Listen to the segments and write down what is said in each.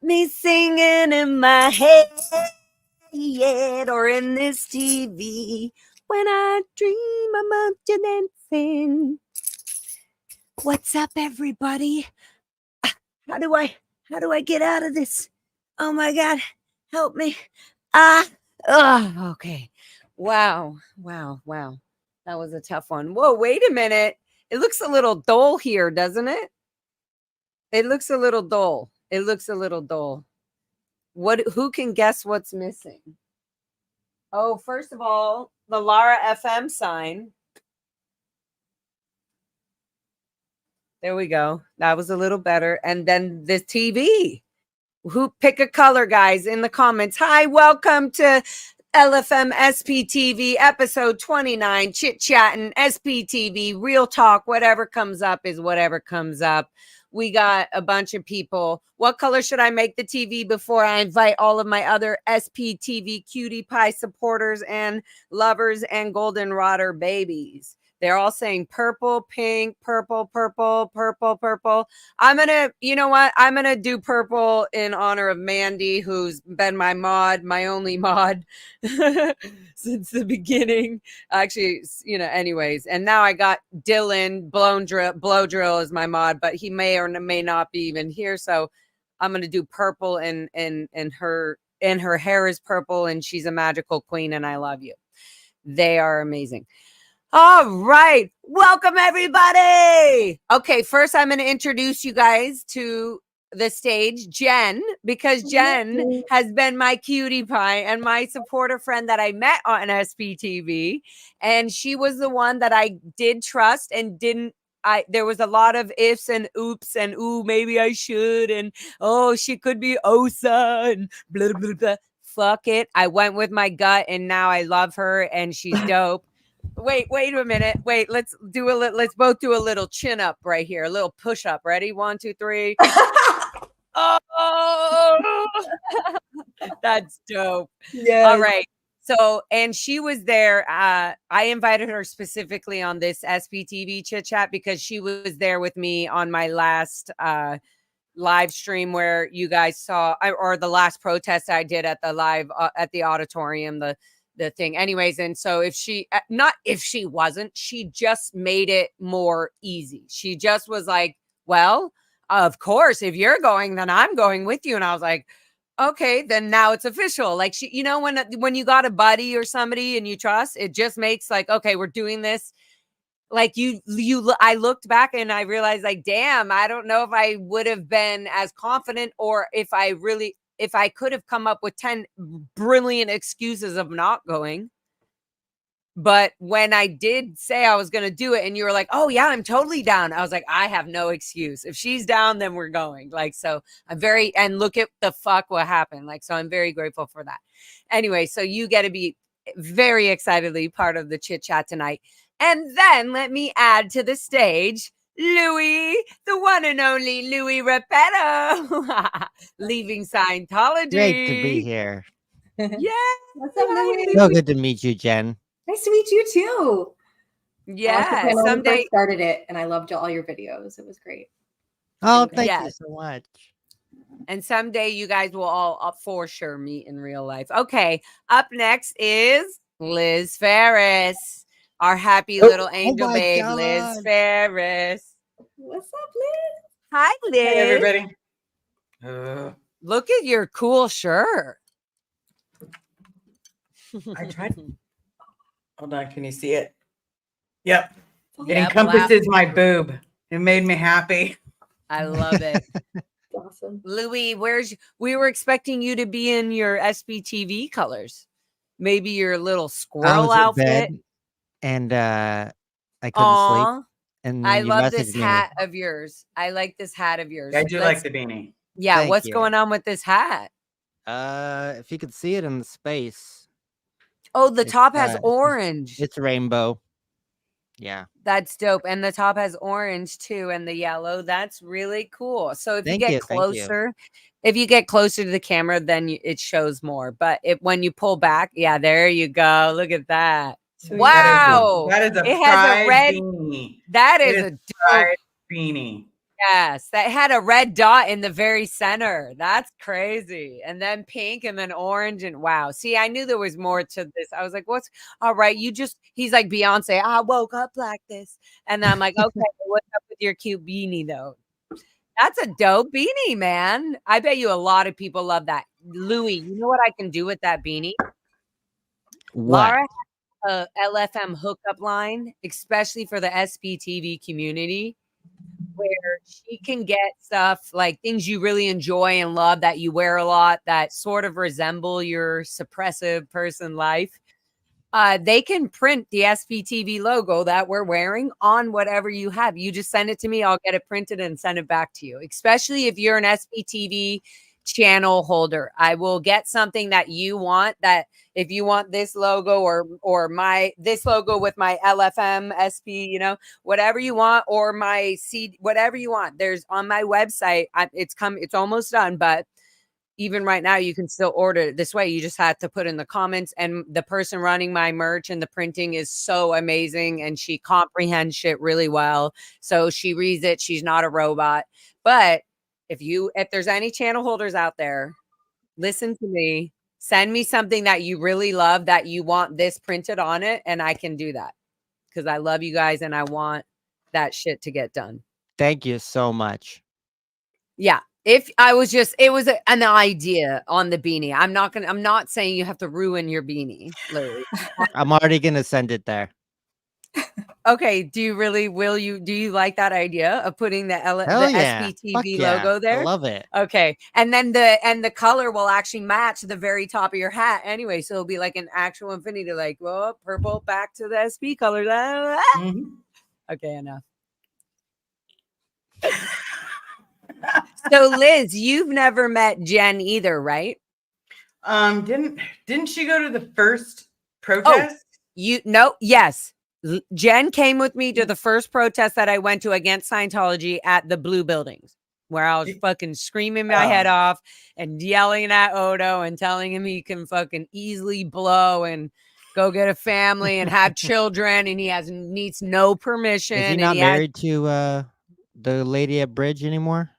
me singing in my head or in this TV when I dream about you dancing. What's up, everybody? How do I get out of this? Oh my God, help me. Okay. Wow. That was a tough one. Whoa, wait a minute. It looks a little dull here, doesn't it? It looks a little dull. Who can guess what's missing? Oh, first of all, the LARA FM sign. There we go. That was a little better. And then the TV. Who pick a color, guys, in the comments. Hi, welcome to LFM SPTV episode 29, chit chatting SPTV, real talk. Whatever comes up is whatever comes up. We got a bunch of people. What color should I make the TV before I invite all of my other SPTV cutie pie supporters and lovers and goldenrodder babies? They're all saying purple, pink, purple. I'm going to, you know what? I'm going to do purple in honor of Mandy, who's been my mod, my only mod since the beginning. Actually, anyways. And now I got Dylan blow drill as my mod, but he may or may not be even here. So I'm going to do purple and her hair is purple and she's a magical queen and I love you. They are amazing. All right. Welcome, everybody. Okay, first I'm going to introduce you guys to the stage, Jen, because Jen has been my cutie pie and my supporter friend that I met on SPTV. And she was the one that I did trust and there was a lot of ifs and oops and ooh, maybe I should. And oh, she could be Osa and blah, blah, blah. Fuck it. I went with my gut and now I love her and she's dope. Wait a minute. Wait, let's both do a little chin up right here. A little push up. Ready? 1, 2, 3. Oh, that's dope. Yes. All right. So, and she was there. I invited her specifically on this SPTV chit chat because she was there with me on my last live stream where you guys saw, or the last protest I did at the live at the auditorium, the thing. Anyways, and so she just made it more easy. She just was like, well, of course, if you're going, then I'm going with you. And I was like, okay, then now it's official. Like she, when you got a buddy or somebody and you trust, it just makes like, okay, we're doing this. Like I looked back and I realized like, damn, I don't know if I would have been as confident or if I could have come up with 10 brilliant excuses of not going. But when I did say I was going to do it and you were like, oh yeah, I'm totally down. I was like, I have no excuse. If she's down, then we're going. Like, so and look at the fuck what happened. Like, so I'm very grateful for that. Anyway, so you get to be very excitedly part of the chit chat tonight. And then let me add to the stage Louis, the one and only Louis Repetto, leaving Scientology. Great to be here. Yeah. What's up, Louis? So good to meet you, Jen. Nice to meet you too. Yeah. Someday I started it and I loved all your videos. It was great. Oh, thank you so much. And someday you guys will all for sure meet in real life. Okay. Up next is Liz Ferris. Our happy little angel babe, God. Liz Ferris. What's up, Liz? Hi, Liz. Hey, everybody. Look at your cool shirt. I tried. Hold on, can you see it? Yep. It encompasses my boob. It made me happy. I love it. Awesome. Louis, we were expecting you to be in your SPTV colors. Maybe your little squirrel outfit. And I couldn't sleep. And I love this hat of yours. I like this hat of yours. I do like the beanie. Yeah, Thank what's you. Going on with this hat? If you could see it in the space. Oh, the top has orange. It's rainbow. Yeah. That's dope. And the top has orange too, and the yellow. That's really cool. So if you get closer, if you get closer to the camera, then it shows more. But when you pull back, yeah, there you go. Look at that. Sweet. Wow. That is a it has a red beanie. That is a pride beanie. Yes, that had a red dot in the very center. That's crazy. And then pink and then orange and wow. See, I knew there was more to this. I was like, what's all right? He's like Beyonce. I woke up like this. And I'm like, okay, what's up with your cute beanie though? That's a dope beanie, man. I bet you a lot of people love that. Louis, you know what I can do with that beanie? What? Lara has a LFM hookup line, especially for the SPTV community, where she can get stuff like things you really enjoy and love that you wear a lot that sort of resemble your suppressive person life. They can print the SPTV logo that we're wearing on whatever you have. You just send it to me. I'll get it printed and send it back to you, especially if you're an SPTV channel holder. I will get something that you want, that if you want this logo or this logo with my LFM SP, whatever you want, or my C, whatever you want. There's on my website. It's almost done, but even right now, you can still order it this way. You just have to put in the comments, and the person running my merch and the printing is so amazing, and she comprehends shit really well. So she reads it. She's not a robot. But if there's any channel holders out there, listen to me. Send me something that you really love, that you want this printed on it, and I can do that because I love you guys and I want that shit to get done. Thank you so much. Yeah. If I was it was an idea on the beanie. I'm not saying you have to ruin your beanie, Larry. I'm already gonna send it there. Okay. Do you like that idea of putting the Hell yeah. Fuck SPTV yeah. logo there? I love it. Okay. And then the color will actually match the very top of your hat anyway. So it'll be like an actual infinity, like, well, purple back to the SP color. Mhm. Okay, enough. So Liz, you've never met Jen either, right? Didn't she go to the first protest? Yes. Jen came with me to the first protest that I went to against Scientology at the Blue Buildings, where I was fucking screaming my head off and yelling at Odo and telling him he can fucking easily blow and go get a family and have children, and he needs no permission. Is he not married to the lady at Bridge anymore?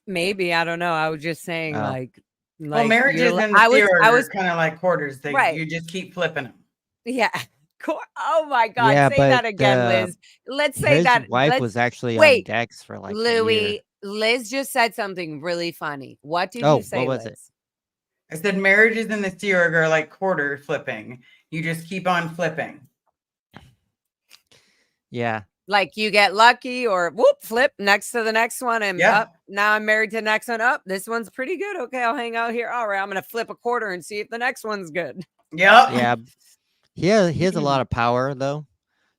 Maybe, I don't know. I was just saying, well, marriages in the Sea Org are kind of like quarters. You just keep flipping them. Yeah. Oh my God. Yeah, say that again, Liz. Let's say his that. wife was actually on Dex for like Louis, a year. Liz just said something really funny. What did you say, what was Liz? it? I said marriages in the Sea Org are like quarter flipping. You just keep on flipping. Yeah. Like you get lucky or whoop, flip next to the next one and up. Now I'm married to the next one up. This one's pretty good. Okay, I'll hang out here. All right, I'm going to flip a quarter and see if the next one's good. Yep. Yeah. He has a lot of power though.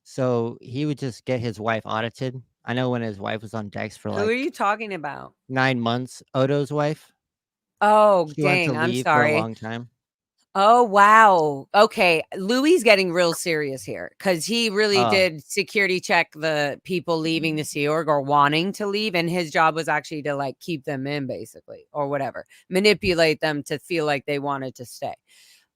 So he would just get his wife audited. I know when his wife was on Dex for Who are you talking about? 9 months. Odo's wife. Oh, She went dang. to I'm leave sorry. for a long time. Oh, wow. Okay. Louis getting real serious here because he really did security check the people leaving the Sea Org or wanting to leave. And his job was actually to like keep them in basically or whatever, manipulate them to feel like they wanted to stay.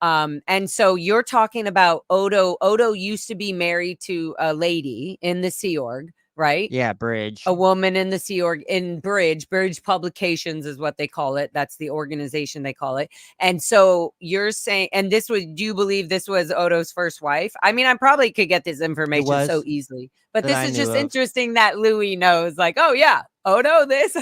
And so you're talking about Odo. Odo used to be married to a lady in the Sea Org, right? Yeah, Bridge. A woman in the Sea Org in Bridge Publications is what they call it. That's the organization they call it. And so you're saying, and do you believe this was Odo's first wife? I mean, I probably could get this information so easily, but this is just interesting that Louis knows like, oh yeah, Odo, this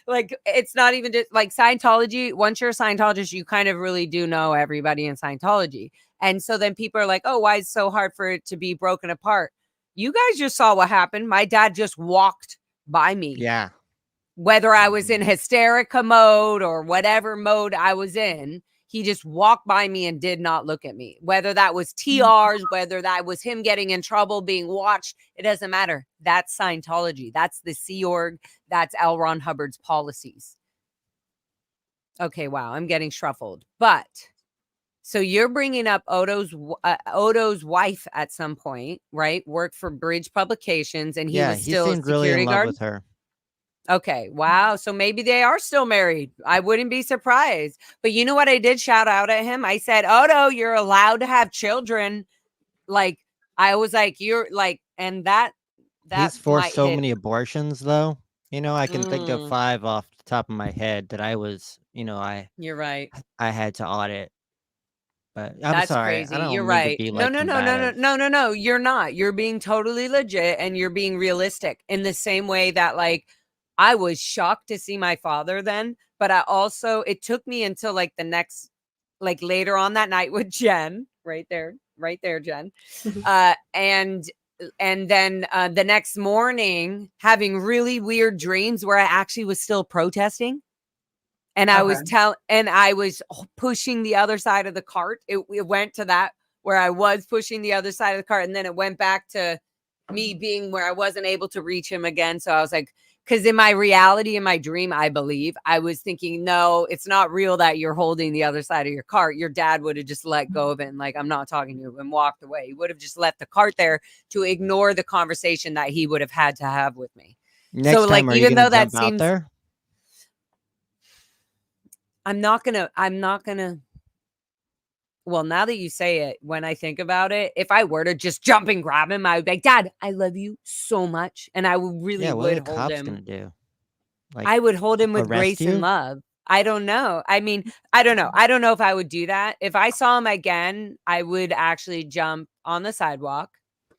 like, it's not even just like Scientology. Once you're a Scientologist, you kind of really do know everybody in Scientology. And so then people are like, oh, why is it so hard for it to be broken apart? You guys just saw what happened. My dad just walked by me. Yeah. Whether I was in hysterica mode or whatever mode I was in, he just walked by me and did not look at me. Whether that was TRs, whether that was him getting in trouble, being watched, it doesn't matter. That's Scientology. That's the Sea Org. That's L. Ron Hubbard's policies. Okay, wow, I'm getting shuffled. But so you're bringing up Odo's wife at some point, right? Worked for Bridge Publications, and he was still a security really in guard love with her. Okay, wow. So maybe they are still married. I wouldn't be surprised. But you know what? I did shout out at him. I said, Odo, you're allowed to have children. Like I was like, you're like, and that he's forced so many abortions though. I can think of Mm, 5 off the top of my head that I was, you're right. I had to audit. But I'm That's sorry. I crazy. You're don't mean to right. be No, like no, no, no, no, combative. no, no, no. You're not. You're being totally legit and you're being realistic in the same way that, like, I was shocked to see my father then, but it took me until like the next, like later on that night with Jen, right there, Jen. And then the next morning having really weird dreams where I actually was still protesting. And I was pushing the other side of the cart. It went to that where I was pushing the other side of the cart. And then it went back to me being where I wasn't able to reach him again. So I was like, because in my reality, in my dream, I believe I was thinking, no, it's not real that you're holding the other side of your cart. Your dad would have just let go of it and like, I'm not talking to you, and walked away. He would have just left the cart there to ignore the conversation that he would have had to have with me. Next So, time, like, are you even gonna though that jump out seems, there? I'm not gonna. Well, now that you say it, when I think about it, if I were to just jump and grab him, I would be like, Dad, I love you so much. And I really Yeah, what are would the hold cops him. gonna do? Like, I would hold him with arrest grace and you? love. I don't know. I mean, I don't know. I don't know if I would do that. If I saw him again, I would actually jump on the sidewalk.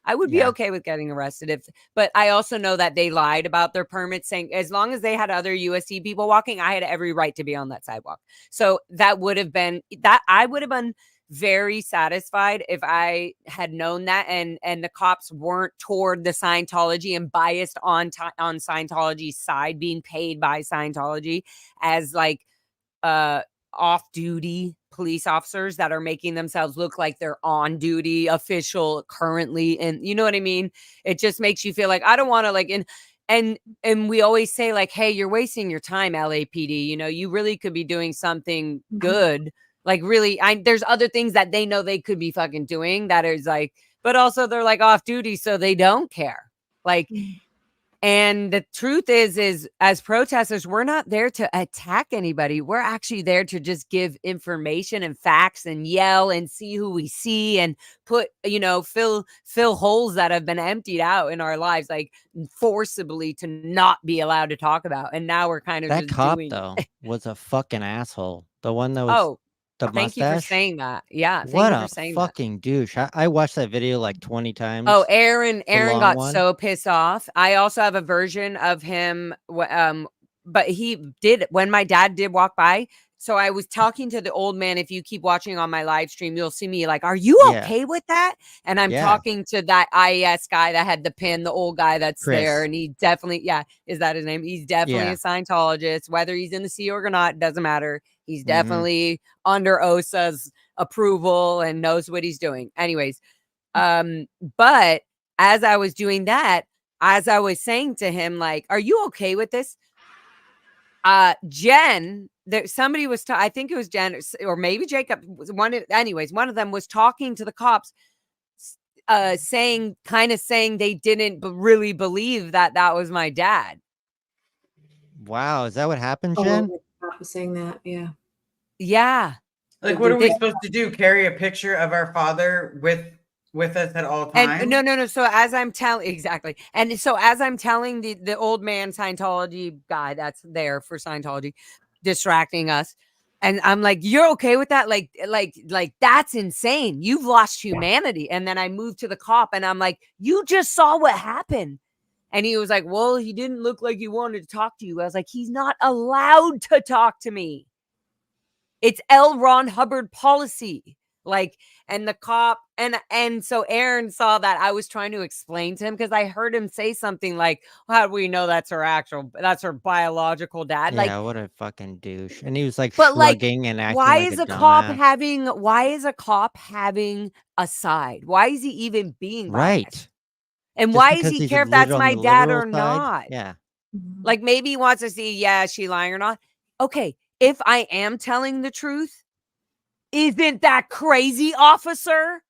I would be Yeah. okay with getting arrested but I also know that they lied about their permits, saying as long as they had other USC people walking, I had every right to be on that sidewalk. So that would have been that I would have been very satisfied if I had known that, and the cops weren't toward the Scientology and biased on Scientology's side, being paid by Scientology as like off-duty police officers that are making themselves look like they're on duty official currently. And you know what I mean? It just makes you feel like I don't want to like and we always say like, hey, you're wasting your time, LAPD. You really could be doing something good. Like really, there's other things that they know they could be fucking doing that is like, but also they're like off duty, so they don't care. Like, and the truth is as protesters, we're not there to attack anybody. We're actually there to just give information and facts and yell and see who we see and put, fill holes that have been emptied out in our lives, like forcibly to not be allowed to talk about. And now we're kind of That just cop, doing it. though, was a fucking asshole. The one that was Oh, the thank you for mustache? saying that. Yeah, thank What you a for saying that. fucking douche. I watched that video like 20 Oh, times. Aaron The long got one. so pissed off. I also have a version of him, but he did when my dad did walk by. So I was talking to the old man. If you keep watching on my live stream, you'll see me like, are you Yeah. okay with that? And I'm Yeah. talking to that IES guy that had the pin, the old guy that's there. Chris. And he definitely, is that his name? He's definitely Yeah. a Scientologist. Whether he's in the Sea Org or not, doesn't matter. He's Mhm. definitely under OSA's approval and knows what he's doing. Anyways, but as I was doing that, as I was saying to him, like, are you okay with this? Jen, somebody was, I think it was Jen or maybe Jacob, one of them was talking to the cops, saying they didn't really believe that was my dad. Wow. Is that what happened, Oh, Jen? the cop was saying that. Yeah. Yeah. Like, what are we supposed to do? Carry a picture of our father with us at all times? And no. So as I'm telling, exactly. And so as I'm telling the old man Scientology guy that's there for Scientology, distracting us, and I'm like, you're okay with that? Like that's insane. You've lost humanity. And then I moved to the cop and I'm like, you just saw what happened. And he was like, well, he didn't look like he wanted to talk to you. I was like, he's not allowed to talk to me. It's L. Ron Hubbard policy. Like, and the cop, and so Aaron saw that I was trying to explain to him because I heard him say something like, how do we know that's her biological dad? Yeah, Like, what a fucking douche. And he was like but like, shrugging and acting why like is a a cop dumbass. why is a cop having a side? Why is he even being biased? Right. And Just why does because he he's care if that's on my the dad liberal or side? not? Yeah. Like maybe he wants to see, is she lying or not? Okay, if I am telling the truth, isn't that crazy, officer?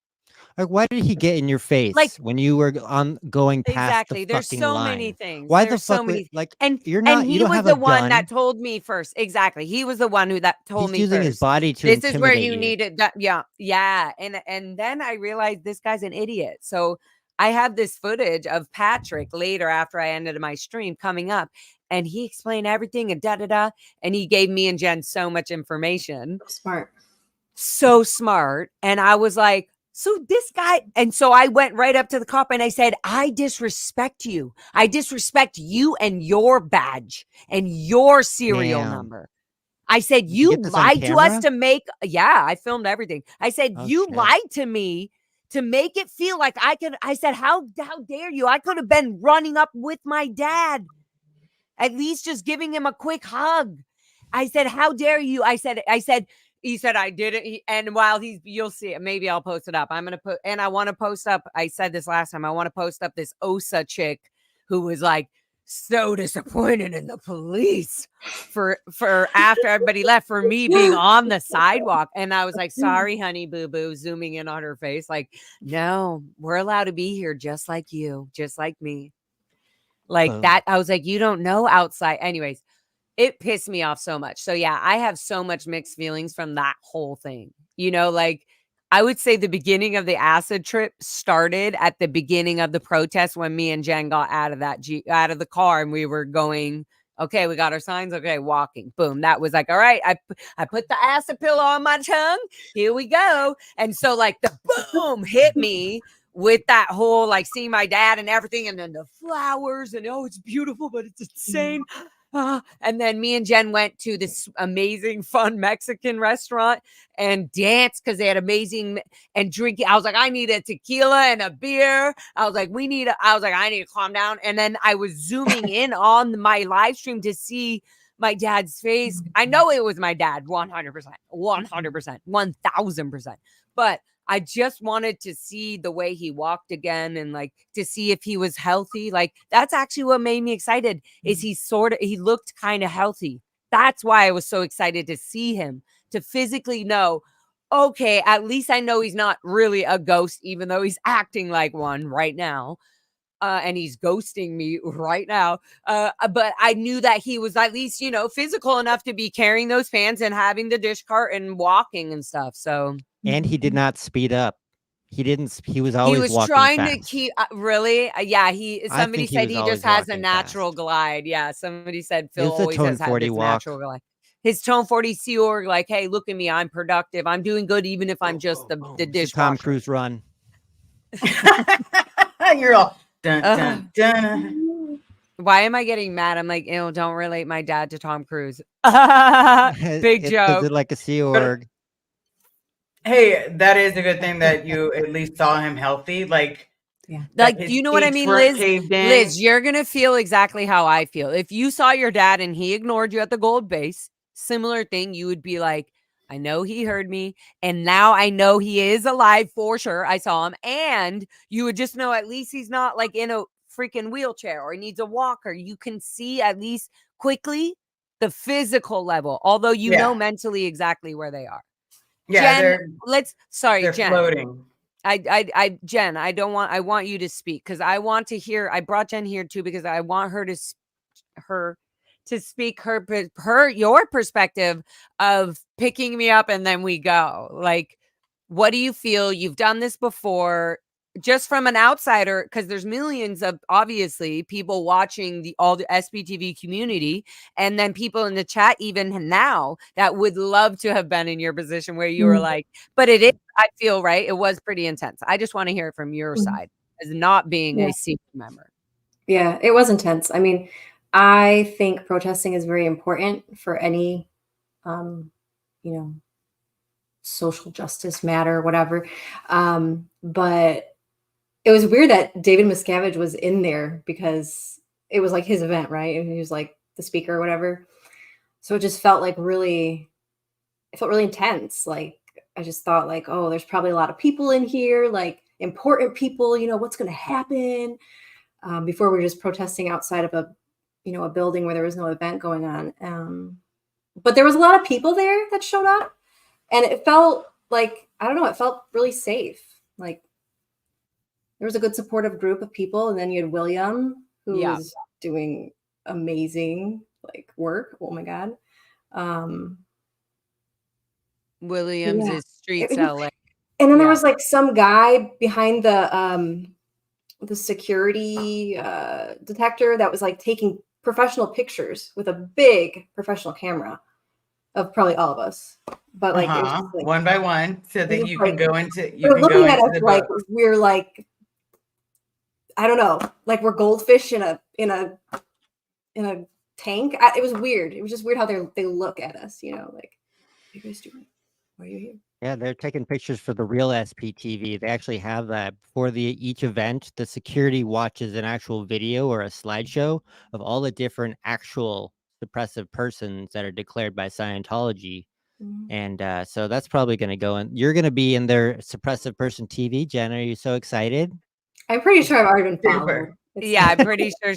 Like, why did he get in your face Like, when you were going past exactly. the There's fucking so line? many things. Why There's the fuck so many, like and you're not you he don't was have the a one gun. that told me first. Exactly. He was the one that told He's me using first. his body to This is where intimidate you you. needed that. Yeah. And then I realized this guy's an idiot. So I have this footage of Patrick later after I ended my stream coming up, and he explained everything and da-da-da. And he gave me and Jen so much information. Smart. So smart. And I was like, so this guy, and so I went right up to the cop and I said, I disrespect you. I disrespect you and your badge and your serial Damn. number. I said, Did you you get this on lied to us camera? to make, yeah, I filmed everything. I said, Oh, you shit. lied to me to make it feel like I said, how dare you? I could have been running up with my dad, at least just giving him a quick hug. I said, how dare you? I said, he said, I didn't. And while you'll see it, maybe I'll post it up. I'm going to put, and I want to post up, I said this last time, I want to post up this OSA chick who was like so disappointed in the police for after everybody left, for me being on the sidewalk. And I was like, sorry, honey, boo boo, zooming in on her face. Like, no, we're allowed to be here just like you, just like me. Like Boom. that. I was like, you don't know outside. Anyways, it pissed me off so much. So yeah, I have so much mixed feelings from that whole thing. You know, like I would say the beginning of the acid trip started at the beginning of the protest when me and Jen got out of out of the car and we were going, okay, we got our signs. Okay, walking. Boom. That was like, all right, I put the acid pill on my tongue. Here we go. And so like the boom hit me with that whole like seeing my dad and everything, and then the flowers and oh, it's beautiful, but it's insane. And then me and Jen went to this amazing, fun Mexican restaurant and danced because they had amazing and drinking. I was like, I need a tequila and a beer. I was like, I need to calm down. And then I was zooming in on my live stream to see my dad's face. I know it was my dad, 100%, 1000%. But I just wanted to see the way he walked again and like to see if he was healthy. Like that's actually what made me excited is he looked kind of healthy. That's why I was so excited to see him, to physically know, okay, at least I know he's not really a ghost, even though he's acting like one right now. And he's ghosting me right now. But I knew that he was at least, you know, physical enough to be carrying those fans and having the dish cart and walking and stuff. So. And he did not speed up. He didn't. He was He always was walking trying fast. to keep really, yeah. Somebody think he said was he always just has a walking natural fast. glide. Yeah, somebody said Phil was a always Tone has had 40 this walk. natural glide. His Tone 40 Sea Org, like, hey, look at me, I'm productive, I'm doing good, even if I'm just the It's a dishwasher. Tom Cruise run. You're all dun dun dun. Why am I getting mad? I'm like, ew, don't relate my dad to Tom Cruise. Big It's joke. like a Sea Org. Hey, that is a good thing that you at least saw him healthy. Like, Like, you know what I mean, Liz? Liz, you're going to feel exactly how I feel. If you saw your dad and he ignored you at the gold base, similar thing, you would be like, I know he heard me. And now I know he is alive for sure. I saw him. And you would just know at least he's not like in a freaking wheelchair or he needs a walker. You can see at least quickly the physical level, although you know mentally exactly where they are. Yeah, Jen, they're Jen. floating. Jen, I want you to speak because I want to hear. I brought Jen here too because I want her to speak your perspective of picking me up and then we go. Like, what do you feel? You've done this before, just from an outsider, because there's millions of obviously people watching all the SBTV community, and then people in the chat even now that would love to have been in your position where you were like, but it is, I feel right. It was pretty intense. I just want to hear it from your side as not being a secret member. Yeah, it was intense. I mean, I think protesting is very important for any, social justice matter, whatever. But it was weird that David Miscavige was in there because it was like his event, right? And he was like the speaker or whatever. So it just felt like really intense. Like, I just thought like, oh, there's probably a lot of people in here, like important people, what's going to happen? Before we were just protesting outside of a building where there was no event going on. But there was a lot of people there that showed up, and it felt like, I don't know, it felt really safe. Like there was a good supportive group of people. And then you had William, who was doing amazing like work. Oh my God. Williams is Streets LA. And then there was like some guy behind the the security detector that was like taking professional pictures with a big professional camera of probably all of us. But like, it was just, like one by one, so that just you like, can go into they're looking at us the like book. we're like, I don't know, like we're goldfish in a tank. It was weird. It was just weird how they look at us, you know, like, what are you guys doing? Why are you here? Yeah, they're taking pictures for the real SPTV. They actually have that for each event. The security watches an actual video or a slideshow of all the different actual suppressive persons that are declared by Scientology. Mhm. And so that's probably going to go in. You're going to be in their suppressive person TV. Jen, are you so excited? I'm pretty sure I've already been followed. Super. Yeah, I'm pretty sure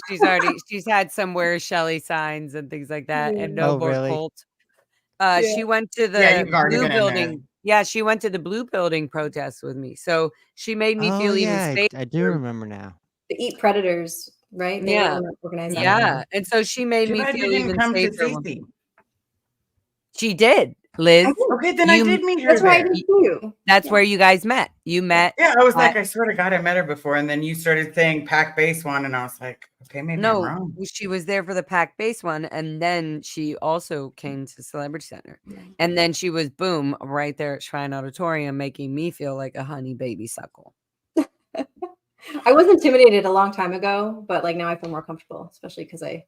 she's had some Where's Shelley signs and things like that, and no Oh, more really? cult. Yeah. She went to Yeah, the you've already blue been in there. building. Yeah, she went to the blue building protest with me. So she made me Oh, feel even yeah, safer. I do remember now. The Eat Predators, right? They Yeah. were organized that. Yeah. And so she made Too me bad you feel didn't even come to safer. Cece. She did, Liz. I did. Okay, then You- I did meet her That's why I there. did too. That's Yeah. where you guys met. You met. Yeah, I was like, at- I swear to God, I met her before, and then you started saying pack base one, and I was like, okay, maybe I'm No, wrong. she was there for the pack base one, and then she also came to Celebrity Center, Yeah. and then she was boom right there at Shrine Auditorium, making me feel like a honey baby suckle. I was intimidated a long time ago, but like now I feel more comfortable, especially because I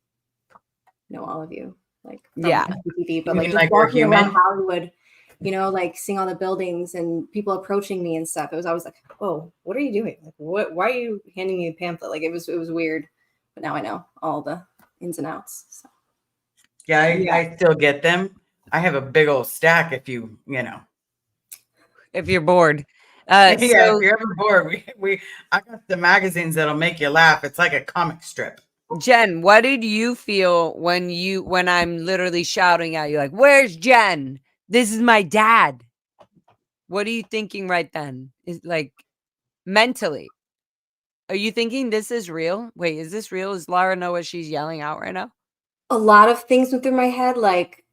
know all of you. Like from Yeah. SPTV, but You like mean just like we're walking around human? Hollywood, you know, like seeing all the buildings and people approaching me and stuff. It was always like, oh, what are you doing? Like, what? Why are you handing me a pamphlet? Like it was weird, but now I know all the ins and outs. So. Yeah, Yeah. I still get them. I have a big old stack if you know. If you're bored. Yeah, So if you're ever bored, I got the magazines that'll make you laugh. It's like a comic strip. Jen, what did you feel when I'm literally shouting at you like, "Where's Jen? This is my dad." What are you thinking right then? Is like mentally. Are you thinking this is real? Wait, is this real? Does Lara know what she's yelling out right now? A lot of things went through my head, like,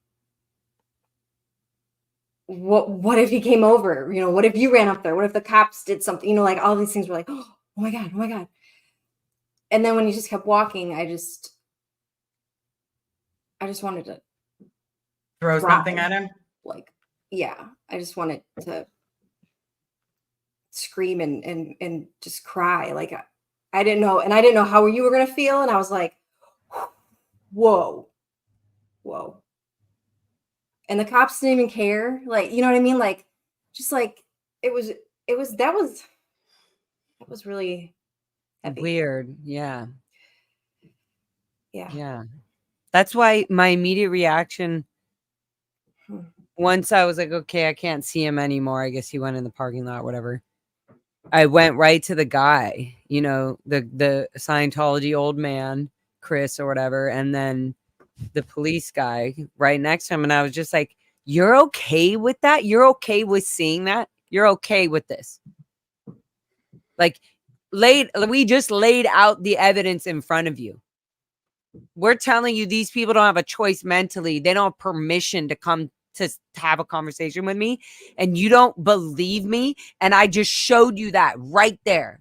what if he came over? You know, what if you ran up there? What if the cops did something? You know, like all these things were like, oh my God, oh my God. And then when you just kept walking, I just wanted to Throw cry. something at him. Like, yeah, I just wanted to scream and just cry. Like I didn't know, and I didn't know how you were gonna feel. And I was like, whoa. And the cops didn't even care. Like, you know what I mean? Like, just like that was really heavy. Weird. Yeah. Yeah. Yeah. That's why my immediate reaction once I was like, okay, I can't see him anymore. I guess he went in the parking lot, whatever. I went right to the guy, you know, the Scientology old man, Chris or whatever, and then the police guy right next to him. And I was just like, you're okay with that? You're okay with seeing that? You're okay with this? Like, we just laid out the evidence in front of you. We're telling you these people don't have a choice mentally. They don't have permission to come to have a conversation with me, and you don't believe me, and I just showed you that right there.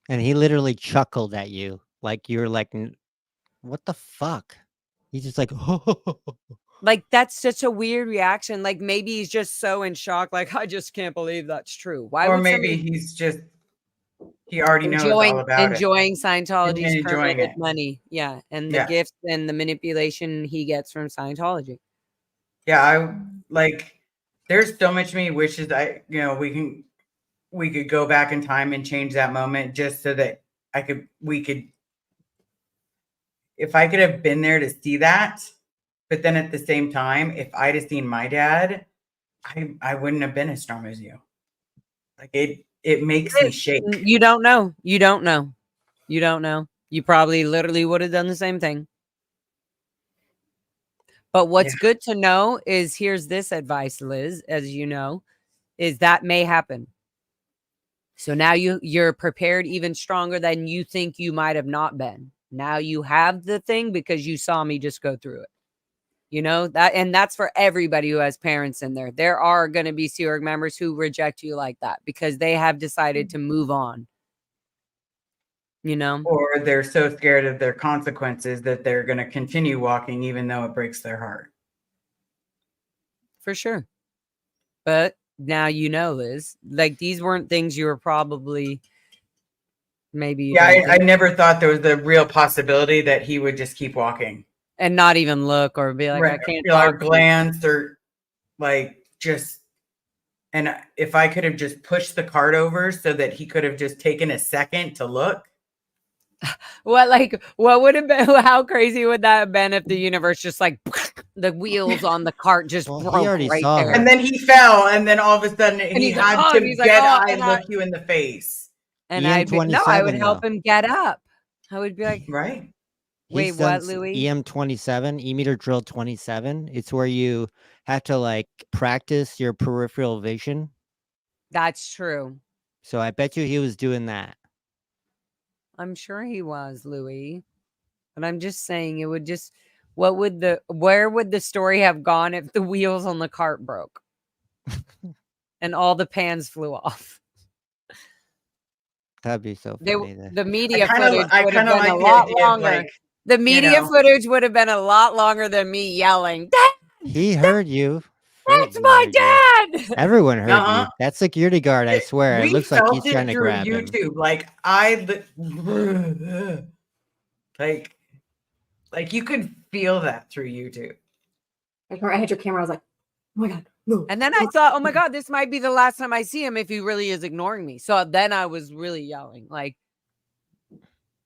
And he literally chuckled at you like you were like, what the fuck? He's just like, Like, that's such a weird reaction. Like, maybe he's just so in shock, like, I just can't believe that's true. Why Or would maybe he already knows all about enjoying it. Scientology's And enjoying permitted it. money? Yeah, and the Yeah. gifts and the manipulation he gets from Scientology. Yeah, there's so much me wishes we could go back in time and change that moment just so that if I could have been there to see that, but then at the same time, if I'd have seen my dad, I wouldn't have been as strong as you. Like it makes me shake. You don't know. You don't know. You don't know. You probably literally would have done the same thing. But what's good to know is here's this advice, Liz, as you know, is that may happen. So now you're prepared even stronger than you think you might have not been. Now you have the thing because you saw me just go through it. You know, and that's for everybody who has parents in there. There are going to be Sea Org members who reject you like that because they have decided to move on. you know? Or they're so scared of their consequences that they're going to continue walking even though it breaks their heart. For sure. But now you know, Liz, like these weren't things you were probably maybe you Yeah, didn't I think never thought there was the real possibility that he would just keep walking. and not even look or be like, I Right. can't Or talk. glance or like just, and if I could have just pushed the cart over so that he could have just taken a second to look. What would have been, how crazy would that have been if the universe just like the wheels on the cart just Well, he broke already right saw there? her. And then he fell, and then all of a sudden he he's like, had "Oh," to and he's like, dead "Oh," eye and look you in the face. And I'd be, no, I would EM27 help though. him get up. I would be like, Right. wait, He's done what, Louis? EM27, E-meter drill 27. It's where you have to like practice your peripheral vision. That's true. So I bet you he was doing that. I'm sure he was, Louis. But I'm just saying it would just, where would the story have gone if the wheels on the cart broke and all the pans flew off? That'd be so funny. The media I footage would have kind of been like a the lot idea of longer. like, The media know. footage would have been a lot longer than me yelling, He heard you. that's He my heard you. dad. Everyone heard Uh-huh. you. That security guard, I swear. It we looks like he's felt trying it to through grab him. YouTube. Like you could feel that through YouTube. I remember I had your camera. I was like, oh my God, no. And then I thought, oh my God, this might be the last time I see him if he really is ignoring me. So then I was really yelling, like,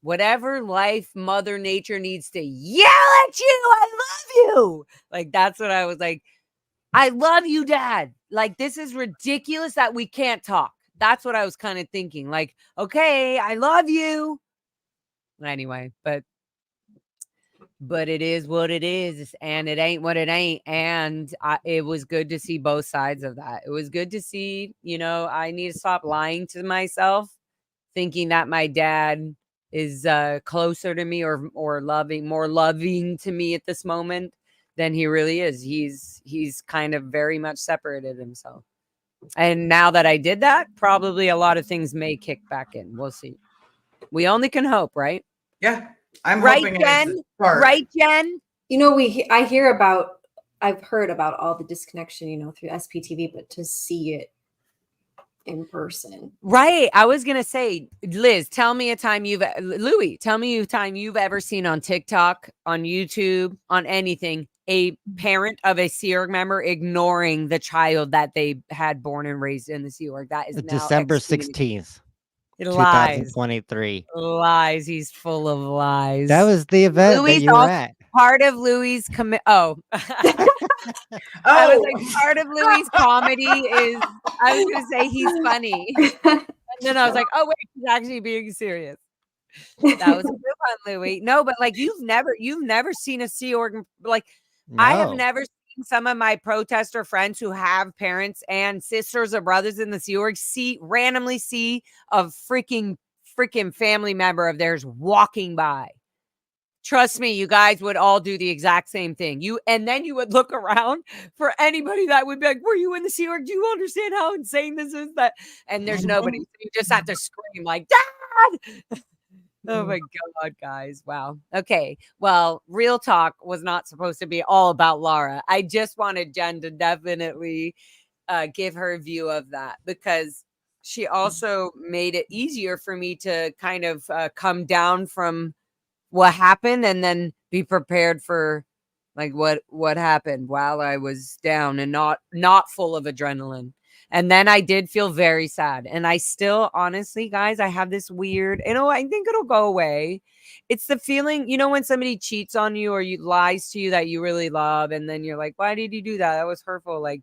whatever life, Mother Nature needs to yell at you. I love you. Like, that's what I was like. I love you, Dad. Like, this is ridiculous that we can't talk. That's what I was kind of thinking. Like, okay, I love you. Anyway, but it is what it is, and it ain't what it ain't. And it was good to see both sides of that. It was good to see, I need to stop lying to myself, thinking that my dad is closer to me or more loving to me at this moment than he really is. He's kind of very much separated himself. And now that I did that, probably a lot of things may kick back in. We'll see. We only can hope, right? Yeah. I'm right, hoping Jen? it's a spark. Right, Jen? I've heard about all the disconnection, through SPTV, but to see it in person. Right. I was going to say, Liz, tell me a time Louis, tell me a time you've ever seen on TikTok, on YouTube, on anything, a parent of a Sea Org member ignoring the child that they had born and raised in the Sea Org. That is now December 16th, lies. 2023. Lies. He's full of lies. That was the event Louis that you were at. Part of Louis' I was like, part of Louis' comedy is, I was going to say he's funny. And then I was like, oh, wait, he's actually being serious. That was a good one, Louis. No, but like, you've never seen a Sea Org. Like, No. I have never seen some of my protester friends who have parents and sisters or brothers in the Sea Org randomly see a freaking family member of theirs walking by. Trust me, you guys would all do the exact same thing. And then you would look around for anybody that would be like, were you in the Sea Org? Do you understand how insane this is? And there's nobody. So you just have to scream like, Dad! Oh my God, guys. Wow. Okay. Well, real talk was not supposed to be all about Lara. I just wanted Jen to definitely give her view of that, because she also made it easier for me to kind of come down from what happened and then be prepared for like what happened while I was down and not full of adrenaline. And then I did feel very sad. And I still, honestly, guys, I have this weird, I think it'll go away. It's the feeling, when somebody cheats on you or lies to you that you really love. And then you're like, why did you do that? That was hurtful. Like,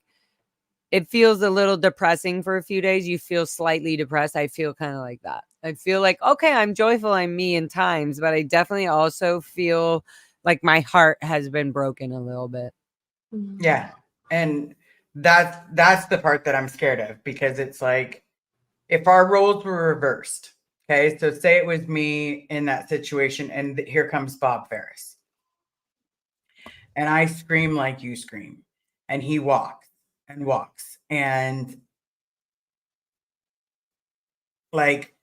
it feels a little depressing for a few days. You feel slightly depressed. I feel kind of like that. I feel like, okay, I'm joyful, I'm me in times, but I definitely also feel like my heart has been broken a little bit. Yeah. And that's the part that I'm scared of, because it's like, if our roles were reversed, okay, so say it was me in that situation and here comes Bob Ferris and I scream like you scream and he walks and like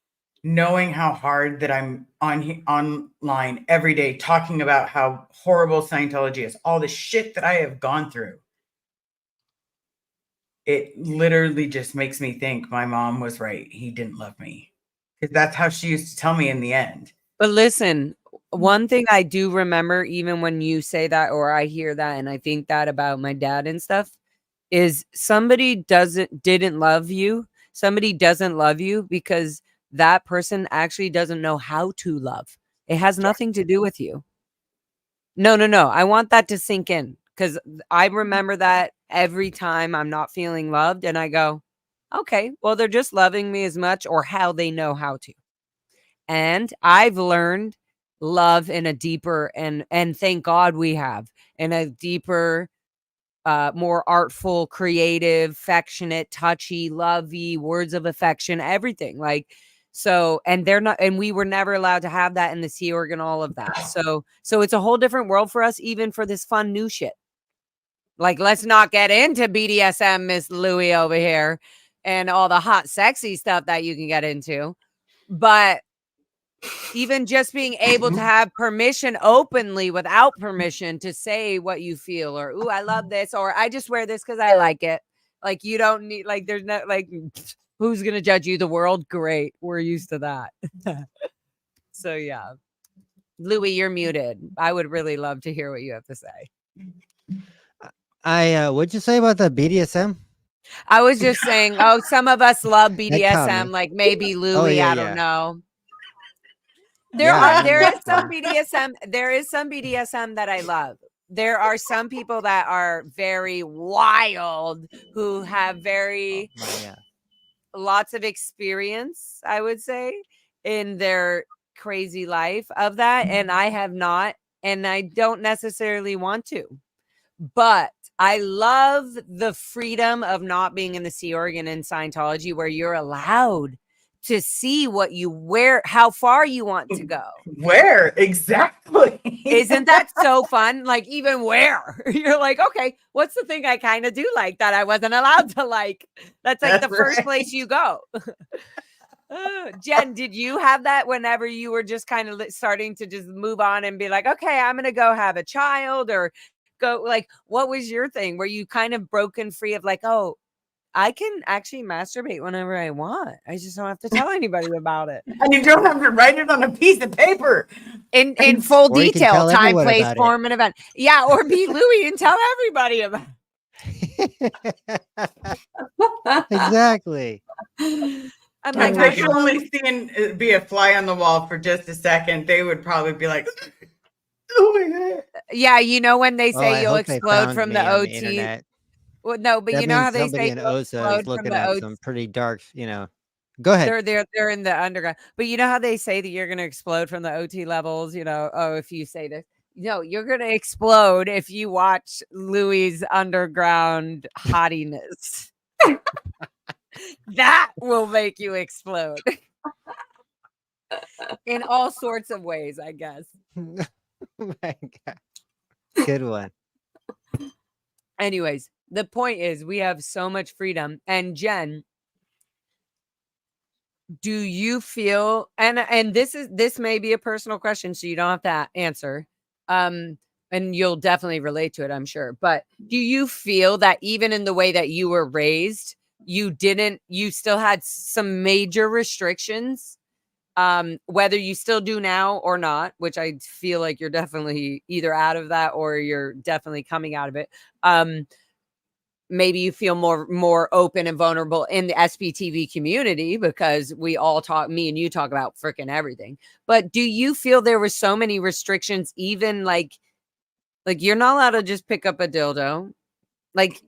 knowing how hard that I'm online every day talking about how horrible Scientology is, all the shit that I have gone through, it literally just makes me think my mom was right. He didn't love me. Because that's how she used to tell me in the end. But listen, one thing I do remember, even when you say that, or I hear that, and I think that about my dad and stuff, is somebody didn't love you. Somebody doesn't love you because that person actually doesn't know how to love. It has nothing to do with you. No. I want that to sink in, because I remember that every time I'm not feeling loved, and I go, okay, well, they're just loving me as much, or how they know how to. And I've learned love in a deeper, and thank God we have, in a deeper, more artful, creative, affectionate, touchy, lovey, words of affection, everything. Like, so, and they're not, and we were never allowed to have that in the Sea Org, all of that. So it's a whole different world for us, even for this fun new shit. Like, let's not get into BDSM, Miss Louie over here, and all the hot, sexy stuff that you can get into. But even just being able to have permission openly, without permission, to say what you feel, or, ooh, I love this, or I just wear this because I like it. Like, you don't need, like, there's no, like, who's going to judge you? The world? Great. We're used to that. So, yeah. Louie, you're muted. I would really love to hear what you have to say. What'd you say about the BDSM? I was just saying, some of us love BDSM, like maybe Louie, I don't know. There is some BDSM. There is some BDSM that I love. There are some people that are very wild, who have very lots of experience, I would say, in their crazy life of that. And I have not, and I don't necessarily want to. But I love the freedom of not being in the Sea Org and in Scientology, where you're allowed to see what you wear, how far you want to go. Where exactly? Isn't that so fun? Like, even where you're like, okay, what's the thing I kind of do like that I wasn't allowed to like? That's like the first place you go. Jen, did you have that whenever you were just kind of starting to just move on and be like, okay, I'm going to go have a child, or go, like, what was your thing? Were you kind of broken free of like, oh, I can actually masturbate whenever I want. I just don't have to tell anybody about it. And you don't have to write it on a piece of paper. In full detail, time, place, form, and event. Yeah, or be Louie and tell everybody about it. Exactly. I'm like, they could only see and be a fly on the wall for just a second. They would probably be like, oh my God. Yeah, you know when they say you'll explode from the OT. Well, no, but that you know how they somebody say in OSA is looking at some pretty dark, Go ahead. They're in the underground. But you know how they say that you're going to explode from the OT levels, if you say this. No, you're going to explode if you watch Louie's underground hottiness. That will make you explode. In all sorts of ways, I guess. Oh my God. Good one. Anyways, the point is, we have so much freedom. And Jen, do you feel, and this may be a personal question, so you don't have to answer, and you'll definitely relate to it, I'm sure, but do you feel that even in the way that you were raised, you still had some major restrictions, whether you still do now or not, which I feel like you're definitely either out of that or you're definitely coming out of it. Maybe you feel more open and vulnerable in the SPTV community, because me and you talk about freaking everything. But do you feel there were so many restrictions, even like you're not allowed to just pick up a dildo? Like,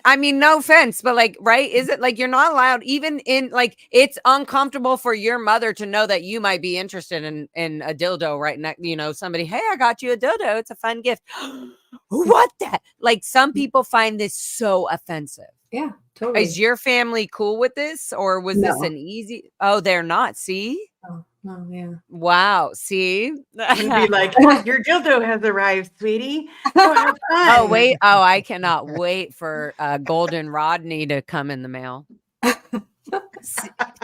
I mean, no offense, but like, right? Is it like you're not allowed, even in like, it's uncomfortable for your mother to know that you might be interested in a dildo right now? Somebody, hey, I got you a dildo. It's a fun gift. What that? Like, some people find this so offensive. Yeah, totally. Is your family cool with this, or was this an easy? Oh, they're not. See? Oh, yeah. Wow. See? And be like, your dildo has arrived, sweetie. Go have fun. Oh, wait. Oh, I cannot wait for golden Rodney to come in the mail.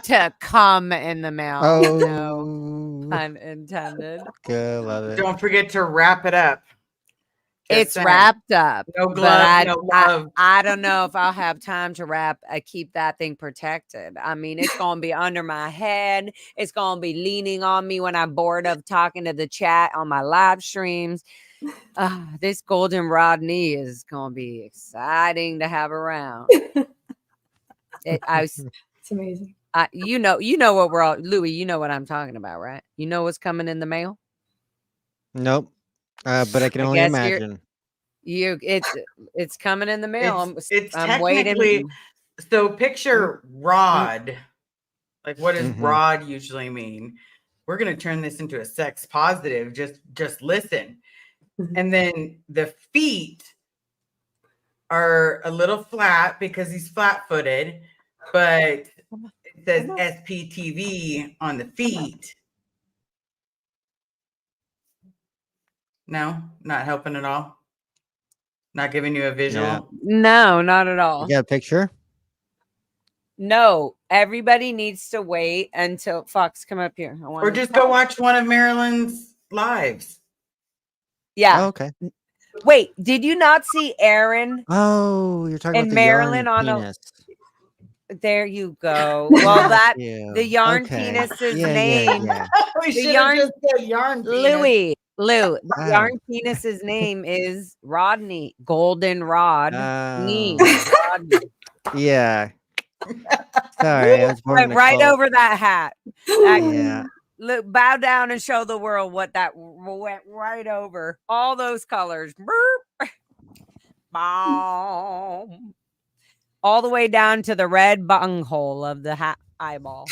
to come in the mail. No Oh, pun intended. good, love it. Don't forget to wrap it up. Just It's saying. wrapped up. No but glove, no love. I don't know if I'll have time to wrap. I keep that thing protected. I mean, it's going to be under my head. It's going to be leaning on me when I'm bored of talking to the chat on my live streams. This golden Rodney is going to be exciting to have around. It's amazing. You know what we're all, Louis, you know what I'm talking about, right? You know what's coming in the mail? Nope. But I can only guess imagine. It's coming in the mail. It's I'm technically waiting. so picture rod. Like what does Mhm. rod usually mean? We're gonna turn this into a sex positive. Just listen. And then the feet are a little flat because he's flat-footed, but it says SPTV on the feet. No, not helping at all. Not giving you a visual. No, not at all. You got a picture? No, everybody needs to wait until Fox come up here. Or just go watch one of Marilyn's lives. Yeah. Oh, okay. Wait, did you not see Aaron? Oh, you're talking And about the Marilyn yarn on a- penis. There you go. Well, that Ew. the yarn Okay. penis's Yeah, name. Yeah. We The should yarn- have just said yarn penis. Lou, the Wow. yarn penis's name is Rodney. Golden Rod. Oh. Rodney. Yeah. Sorry, I was born in Went a right cult. over that hat. Yeah. Look, bow down and show the world what that went right over. All those colors. Burp. Boom. All the way down to the red bunghole of the eyeball.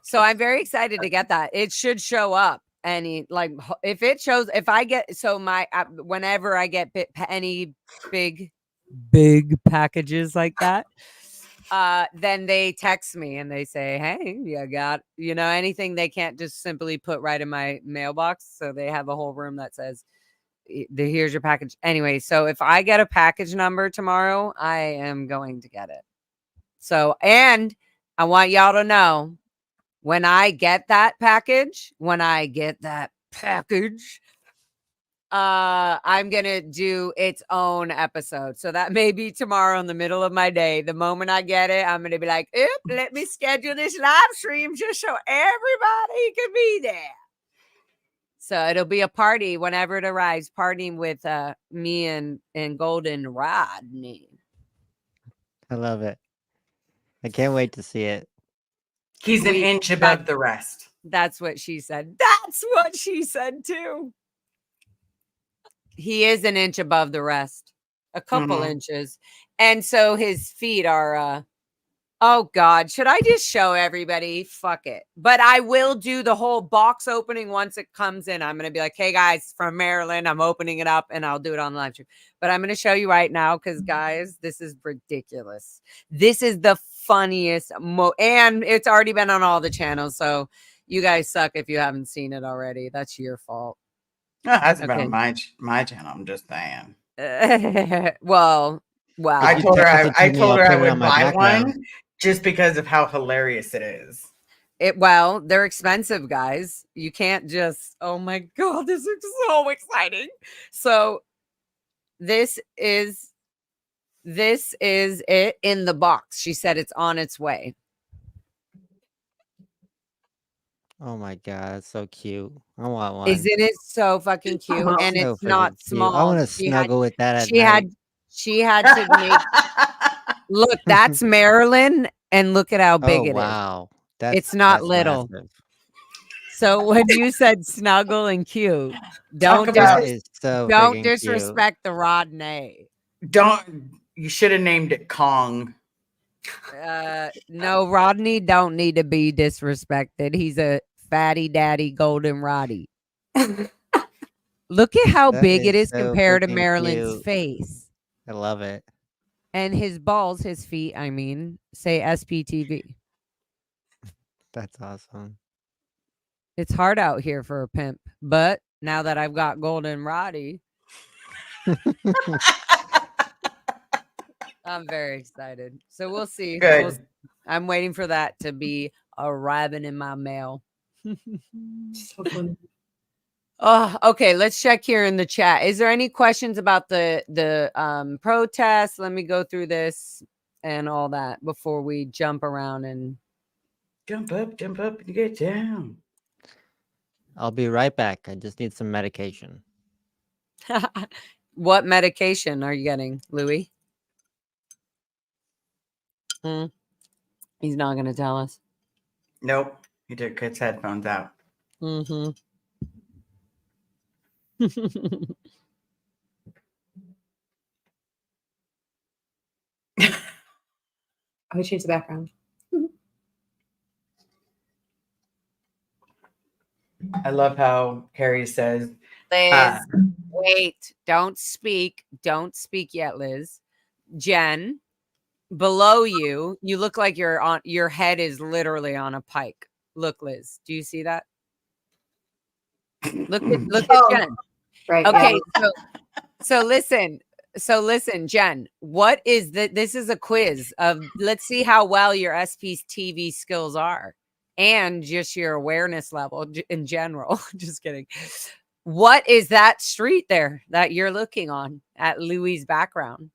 So I'm very excited to get that. It should show up. If I get, so whenever I get any big packages like that, then they text me and they say, hey, you got, anything they can't just simply put right in my mailbox. So they have a whole room that says, here's your package. Anyway, so if I get a package number tomorrow, I am going to get it. So, and I want y'all to know, when I get that package, I'm going to do its own episode. So that may be tomorrow in the middle of my day. The moment I get it, I'm going to be like, let me schedule this live stream just so everybody can be there. So it'll be a party whenever it arrives, partying with me and Golden Rodney. I love it. I can't wait to see it. He's an inch above the rest. That's what she said. That's what she said too. He is an inch above the rest. A couple inches. And so his feet are oh God, should I just show everybody? Fuck it. But I will do the whole box opening once it comes in. I'm going to be like, hey guys, from Maryland, I'm opening it up, and I'll do it on the live stream. But I'm going to show you right now because, guys, this is ridiculous. This is the funniest. And it's already been on all the channels. So you guys suck if you haven't seen it already. That's your fault. Oh, that's about my channel. I'm just saying. Well, I told her I would buy background. one just because of how hilarious it is. Well, they're expensive, guys. You can't just, oh my God, this is so exciting. So this is it in the box. She said it's on its way. Oh my God, it's so cute. I want one. Isn't it so fucking cute? And So it's not freaking cute. small. I want to snuggle with that at She night. had to make look, that's Marilyn, and look at how big it is. Wow. It's not little. Massive. So when you said snuggle and cute, don't That is so don't freaking disrespect the Rodney. You should have named it Kong. No, Rodney don't need to be disrespected. He's a fatty daddy golden Roddy. Look at how big it is so compared to freaking Marilyn's cute. face. I love it. And his balls, his feet, I mean, say SPTV. That's awesome. It's hard out here for a pimp. But now that I've got Golden Roddy, I'm very excited. So we'll see. Good. I'm waiting for that to be arriving in my mail. So funny. Oh, okay. Let's check here in the chat. Is there any questions about the protest? Let me go through this and all that before we jump around and jump up, and get down. I'll be right back. I just need some medication. What medication are you getting, Louis? He's not going to tell us. Nope. He took his headphones out. Mm-hmm. I would change the background. I love how Carrie says, Liz, wait. Don't speak. Don't speak yet, Liz. Jen, below you, you look like your head is literally on a pike. Look, Liz. Do you see that? Look at Jen. Right. Okay, Yeah. so listen, Jen, what is this is a quiz of, let's see how well your SPTV skills are and just your awareness level in general. Just kidding. What is that street there that you're looking on at Louis' background?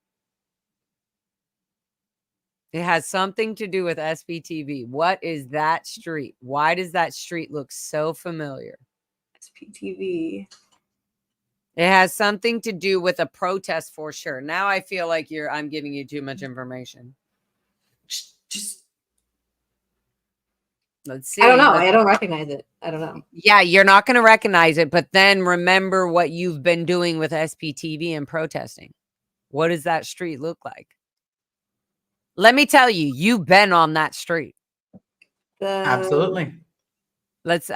It has something to do with SPTV. What is that street? Why does that street look so familiar? SPTV. It has something to do with a protest for sure. Now I feel like I'm giving you too much information. just Let's see. I don't know. I don't recognize it. I don't know. Yeah, you're not going to recognize it, but then remember what you've been doing with SPTV and protesting. What does that street look like? Let me tell you, you've been on that street. absolutely.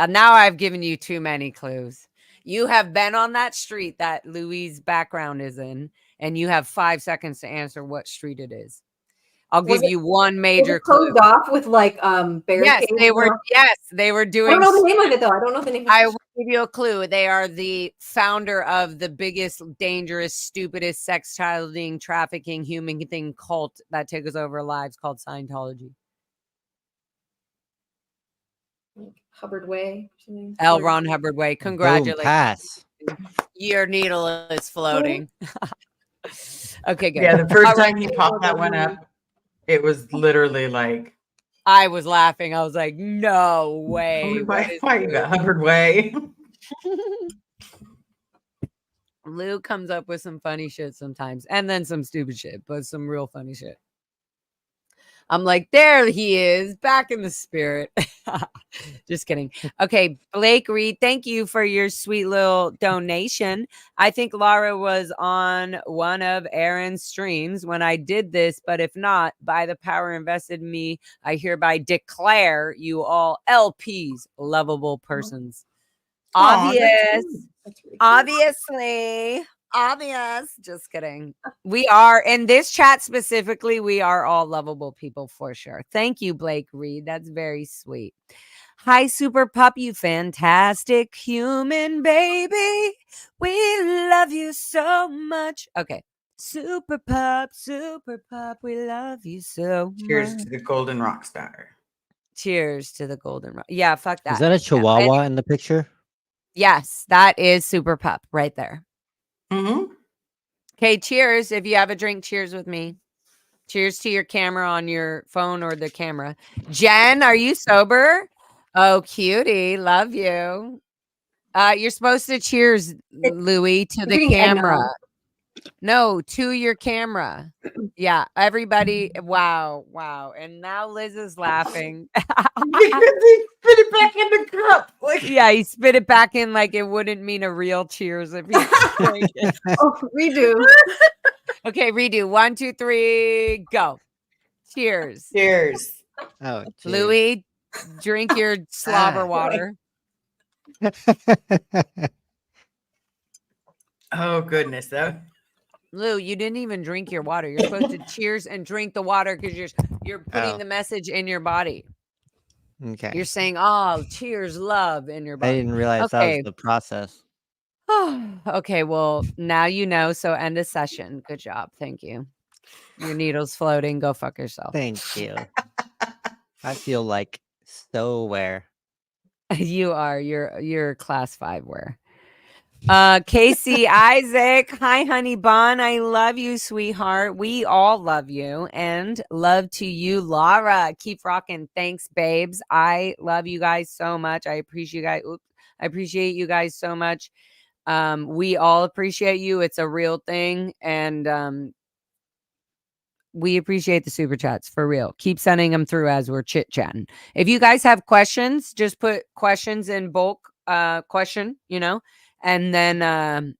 Now I've given you too many clues. You have been on that street that Louis' background is in, and you have 5 seconds to answer what street it is. I'll give you one major clue. Closed off with like barricades. Yes, they were doing. I don't know the name of it though. I don't know the name. I will give you a clue. They are the founder of the biggest, dangerous, stupidest, sex childing, trafficking, human thing cult that takes over lives called Scientology. Hubbard Way. L. Ron Hubbard Way. Congratulations. Boom, pass. Your needle is floating. Okay, good. Yeah, the first time he popped that one up, it was literally like, I was laughing. I was like, no way. Why you got Hubbard Way? Lou comes up with some funny shit sometimes, and then some stupid shit, but some real funny shit. I'm like, there he is, back in the spirit. Just kidding. Okay, Blake Reed, thank you for your sweet little donation. I think Lara was on one of Aaron's streams when I did this, but if not, by the power invested in me, I hereby declare you all LPs, lovable persons. Obvious. Obviously. Obvious. Just kidding. We are in this chat specifically. We are all lovable people for sure. Thank you, Blake Reed. That's very sweet. Hi, Super Pup, you fantastic human baby. We love you so much. Okay. Super Pup, we love you so Cheers much. to the Golden Rock Star. Cheers to the Golden Rock. Yeah, fuck that. Is that a Chihuahua in the picture? Yes, that is Super Pup right there. Mm-hmm. Okay, cheers. If you have a drink, cheers with me. Cheers to your camera on your phone or the camera. Jen, are you sober? Oh, cutie. Love you. You're supposed to cheers, Louis, to the camera. No, to your camera. Yeah, everybody. Wow. And now Liz is laughing. Because he spit it back in the cup. Like, yeah, he spit it back in like it wouldn't mean a real cheers if he drank it. Oh, redo. Okay, redo. 1, 2, 3, go. Cheers. cheers. Oh, geez. Louis, drink your slobber water. Oh, goodness. Though. Lou, you didn't even drink your water. You're supposed to cheers and drink the water because you're putting the message in your body. Okay. You're saying, oh, cheers, love in your body. I didn't realize that was the process. Okay, well, now you know. So end a session. Good job. Thank you. Your needle's floating. Go fuck yourself. Thank you. I feel like so aware. You are. You're class 5 wear. Casey Isaac. Hi, honey bun. I love you, sweetheart. We all love you. And love to you, Lara. Keep rocking. Thanks, babes. I love you guys so much. I appreciate you guys so much. We all appreciate you. It's a real thing. And we appreciate the super chats for real. Keep sending them through as we're chit chatting. If you guys have questions, just put questions in bulk question, and then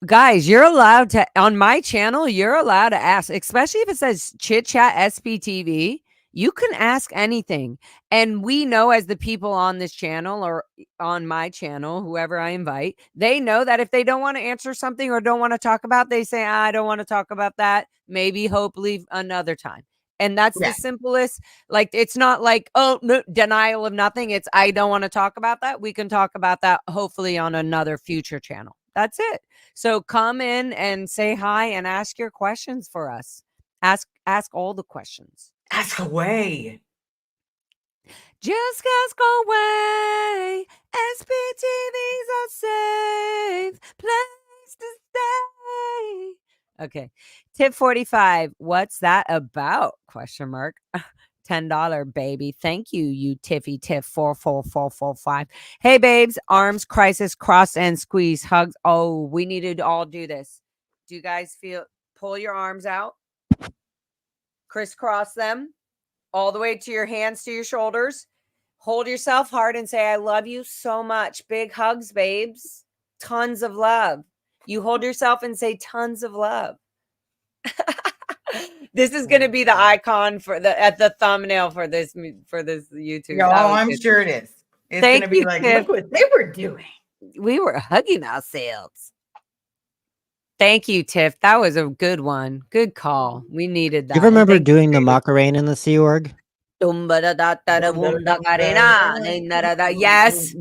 guys, you're allowed to, on my channel, you're allowed to ask, especially if it says chit chat SPTV. You can ask anything. And we know, as the people on this channel or on my channel, whoever I invite, they know that if they don't want to answer something or don't want to talk about, they say, I don't want to talk about that. Maybe, hopefully, another time. And that's the simplest. Like, it's not like, oh, no, denial of nothing. It's, I don't want to talk about that. We can talk about that, hopefully, on another future channel. That's it. So come in and say hi and ask your questions for us. Ask all the questions. Ask away. Just ask away. SPTV's a safe place to stay. Okay. Tip 45. What's that about? Question mark. $10, baby. Thank you, you Tiffy Tiff 44445. Hey, babes. Arms, crisis, cross and squeeze. Hugs. Oh, we need to all do this. Do you guys feel? Pull your arms out. Crisscross them all the way to your hands, to your shoulders. Hold yourself hard and say, I love you so much. Big hugs, babes. Tons of love. You hold yourself and say tons of love. This is going to be the icon at the thumbnail for this YouTube. No, I'm sure it is. It's going to be like, Tiff. Look what they were doing. We were hugging ourselves. Thank you, Tiff. That was a good one. Good call. We needed that. You remember doing the Macarena in the Sea Org? Yes,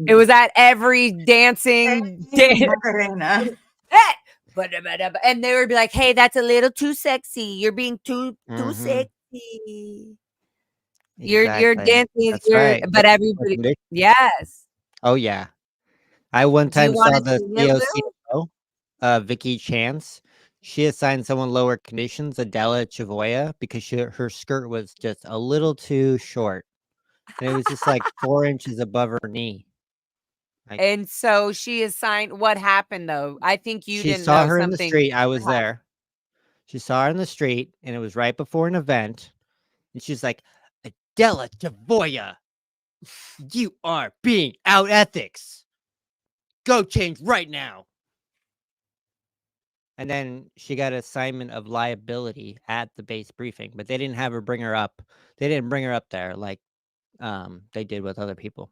it was at every dancing Macarena. And they would be like, hey, that's a little too sexy. You're being too sexy. You're dancing. Right. But everybody, yes. Oh, yeah. I one time saw the COCO, Vicky Chance. She assigned someone lower conditions, Adela Chavoya, because her skirt was just a little too short. And it was just like 4 inches above her knee. And so she assigned. What happened, though? I think you didn't saw know her something. In the street. I was there. She saw her in the street, and it was right before an event. And she's like, Adela Chavoya, you are being out ethics. Go change right now. And then she got an assignment of liability at the base briefing, but they didn't have her bring her up. They didn't bring her up there like they did with other people.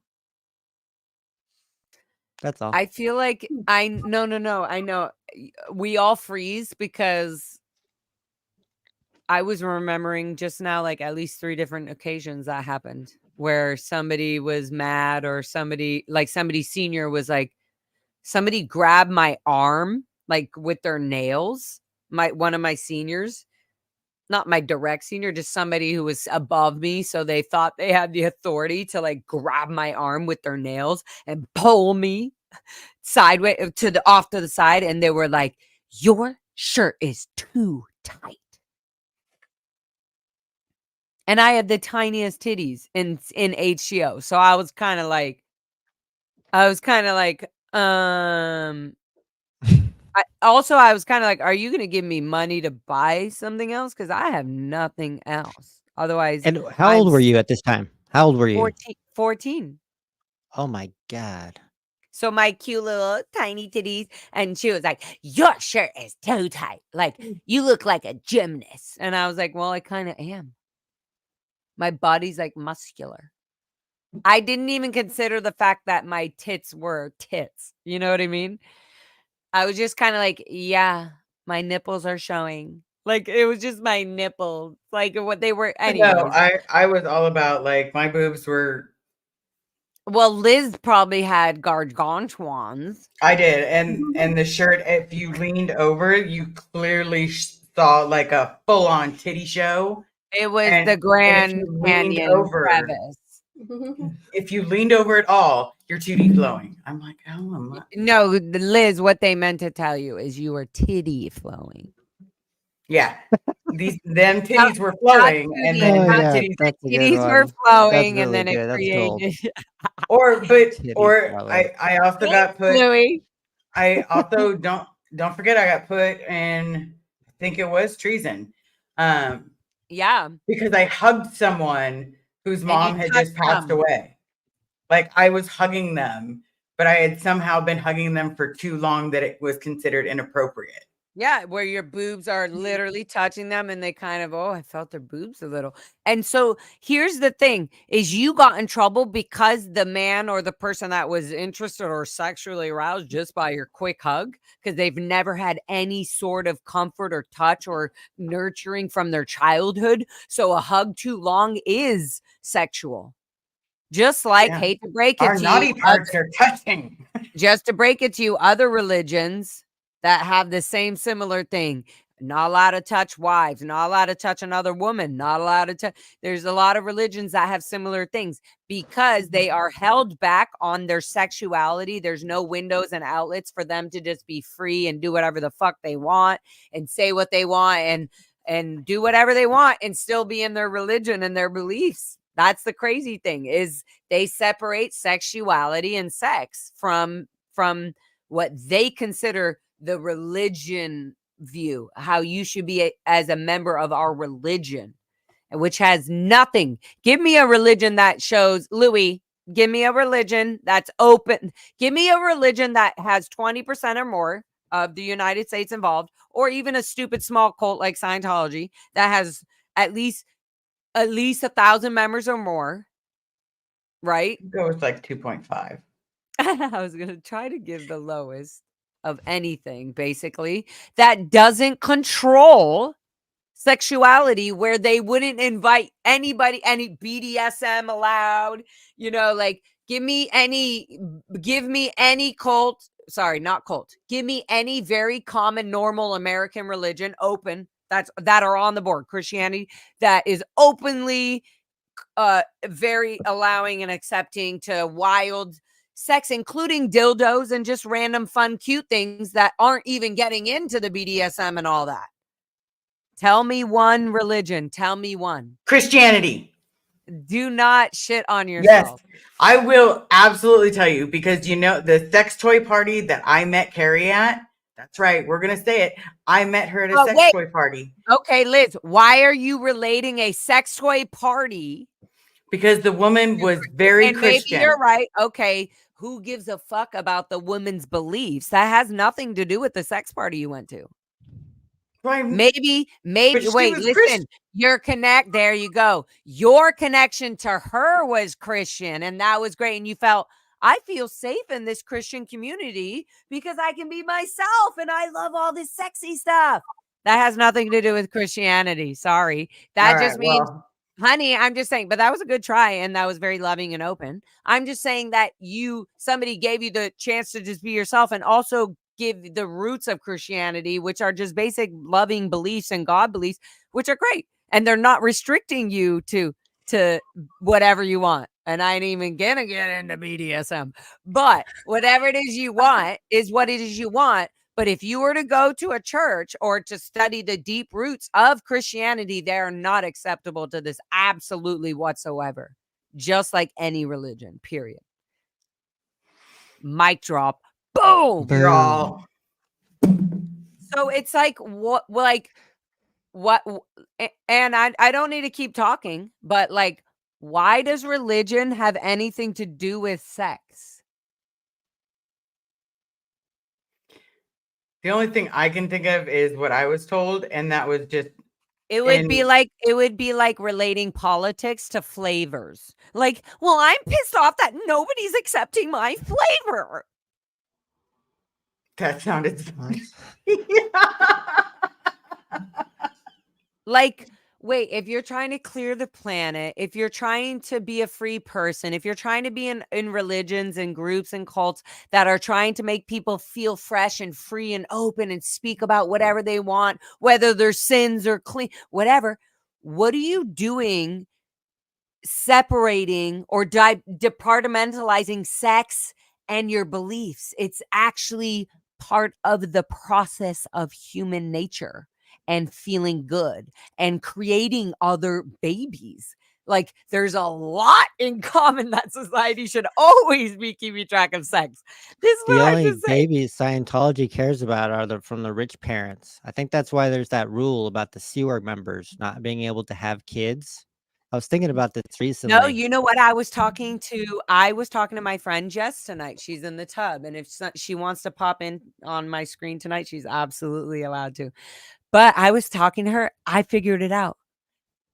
That's all. I feel like no. I know we all freeze because I was remembering just now, like at least 3 different occasions that happened where somebody was mad or somebody senior was like, somebody grabbed my arm, like with their nails, one of my seniors, not my direct senior, just somebody who was above me. So they thought they had the authority to like grab my arm with their nails and pull me sideways off to the side. And they were like, your shirt is too tight. And I had the tiniest titties in HGO. So I was kind of like, I was kind of like, are you going to give me money to buy something else? Because I have nothing else. Otherwise. And how old were you at this time? How old were you? 14. Oh my God. So my cute little tiny titties. And she was like, your shirt is too tight. Like, you look like a gymnast. And I was like, well, I kind of am. My body's like muscular. I didn't even consider the fact that my tits were tits. You know what I mean? I was just kind of like, yeah, my nipples are showing. Like, it was just my nipples. Like, what they were. Anyways. No, I was all about, like, my boobs were Well, Liz probably had gargantuans. I did, and the shirt. If you leaned over, you clearly saw like a full on titty show. It was And the if Grand you leaned Canyon over, crevice. if you leaned over at all, your titty flowing. I'm like, oh, No, Liz, what they meant to tell you is you were titty flowing. yeah. Them titties were flowing, and then Oh, the yeah, titties, that's a good Titties one. were flowing, That's and really then it good. That's gold. created. or Titties flowing. I also got put. Louis. I also don't forget I got put in. I think it was treason, Yeah. because I hugged someone whose you mom had just touched passed them. away. Like I was hugging them, but I had somehow been hugging them for too long that it was considered inappropriate. Yeah, where your boobs are literally touching them and they kind of, oh, I felt their boobs a little. And so here's the thing is you got in trouble because the man or the person that was interested or sexually aroused just by your quick hug, because they've never had any sort of comfort or touch or nurturing from their childhood. So a hug too long is sexual. Just like, Yeah. hate to break it Our to naughty you, parts are touching. just to break it to you, other religions that have the same similar thing, not allowed to touch wives, not allowed to touch another woman, not allowed to touch. There's a lot of religions that have similar things because they are held back on their sexuality. There's no windows and outlets for them to just be free and do whatever the fuck they want and say what they want and do whatever they want and still be in their religion and their beliefs. That's the crazy thing is they separate sexuality and sex from what they consider the religion view, how you should be as a member of our religion, which has nothing. Give me a religion that shows, Louis, give me a religion that's open. Give me a religion that has 20% or more of the United States involved, or even a stupid small cult like Scientology that has at least 1,000 members or more, right? Go with like 2.5. I was going to try to give the lowest of anything, basically, that doesn't control sexuality, where they wouldn't invite anybody, any BDSM allowed, like give me any cult. Sorry, not cult. Give me any very common, normal American religion open that are on the board. Christianity that is openly very allowing and accepting to wild sex, including dildos and just random fun, cute things that aren't even getting into the BDSM and all that. Tell me one religion. Tell me one. Christianity. Do not shit on yourself. Yes, I will absolutely tell you, because the sex toy party that I met Carrie at. That's right. We're going to say it. I met her at a sex toy party. Okay, Liz, why are you relating a sex toy party? Because the woman was very Christian. Maybe you're right. Okay. Who gives a fuck about the woman's beliefs? That has nothing to do with the sex party you went to. Right. Maybe, wait, listen, there you go. Your connection to her was Christian, and that was great. And you felt, I feel safe in this Christian community because I can be myself and I love all this sexy stuff. That has nothing to do with Christianity. Sorry. That just means, honey, I'm just saying, but that was a good try. And that was very loving and open. I'm just saying that somebody gave you the chance to just be yourself and also give the roots of Christianity, which are just basic loving beliefs and God beliefs, which are great. And they're not restricting you to whatever you want. And I ain't even gonna get into BDSM, but whatever it is you want is what it is you want. But if you were to go to a church or to study the deep roots of Christianity, they're not acceptable to this absolutely whatsoever. Just like any religion, period. Mic drop. Boom. You're all. So it's like, what, and I don't need to keep talking, but like, why does religion have anything to do with sex? The only thing I can think of is what I was told, and that was just it would be like relating politics to flavors. Like, well, I'm pissed off that nobody's accepting my flavor. That sounded like wait, if you're trying to clear the planet, if you're trying to be a free person, if you're trying to be in religions and groups and cults that are trying to make people feel fresh and free and open and speak about whatever they want, whether their sins or clean, whatever, what are you doing separating or departmentalizing sex and your beliefs? It's actually part of the process of human nature and feeling good and creating other babies. Like, there's a lot in common that society should always be keeping track of sex. This is The what I only have to say. babies Scientology cares about are from the rich parents. I think that's why there's that rule about the Sea Org members not being able to have kids. I was thinking about this recently. No, you know what? I was talking to my friend Jess tonight. She's in the tub, and if she wants to pop in on my screen tonight, she's absolutely allowed to. But I was talking to her. I figured it out.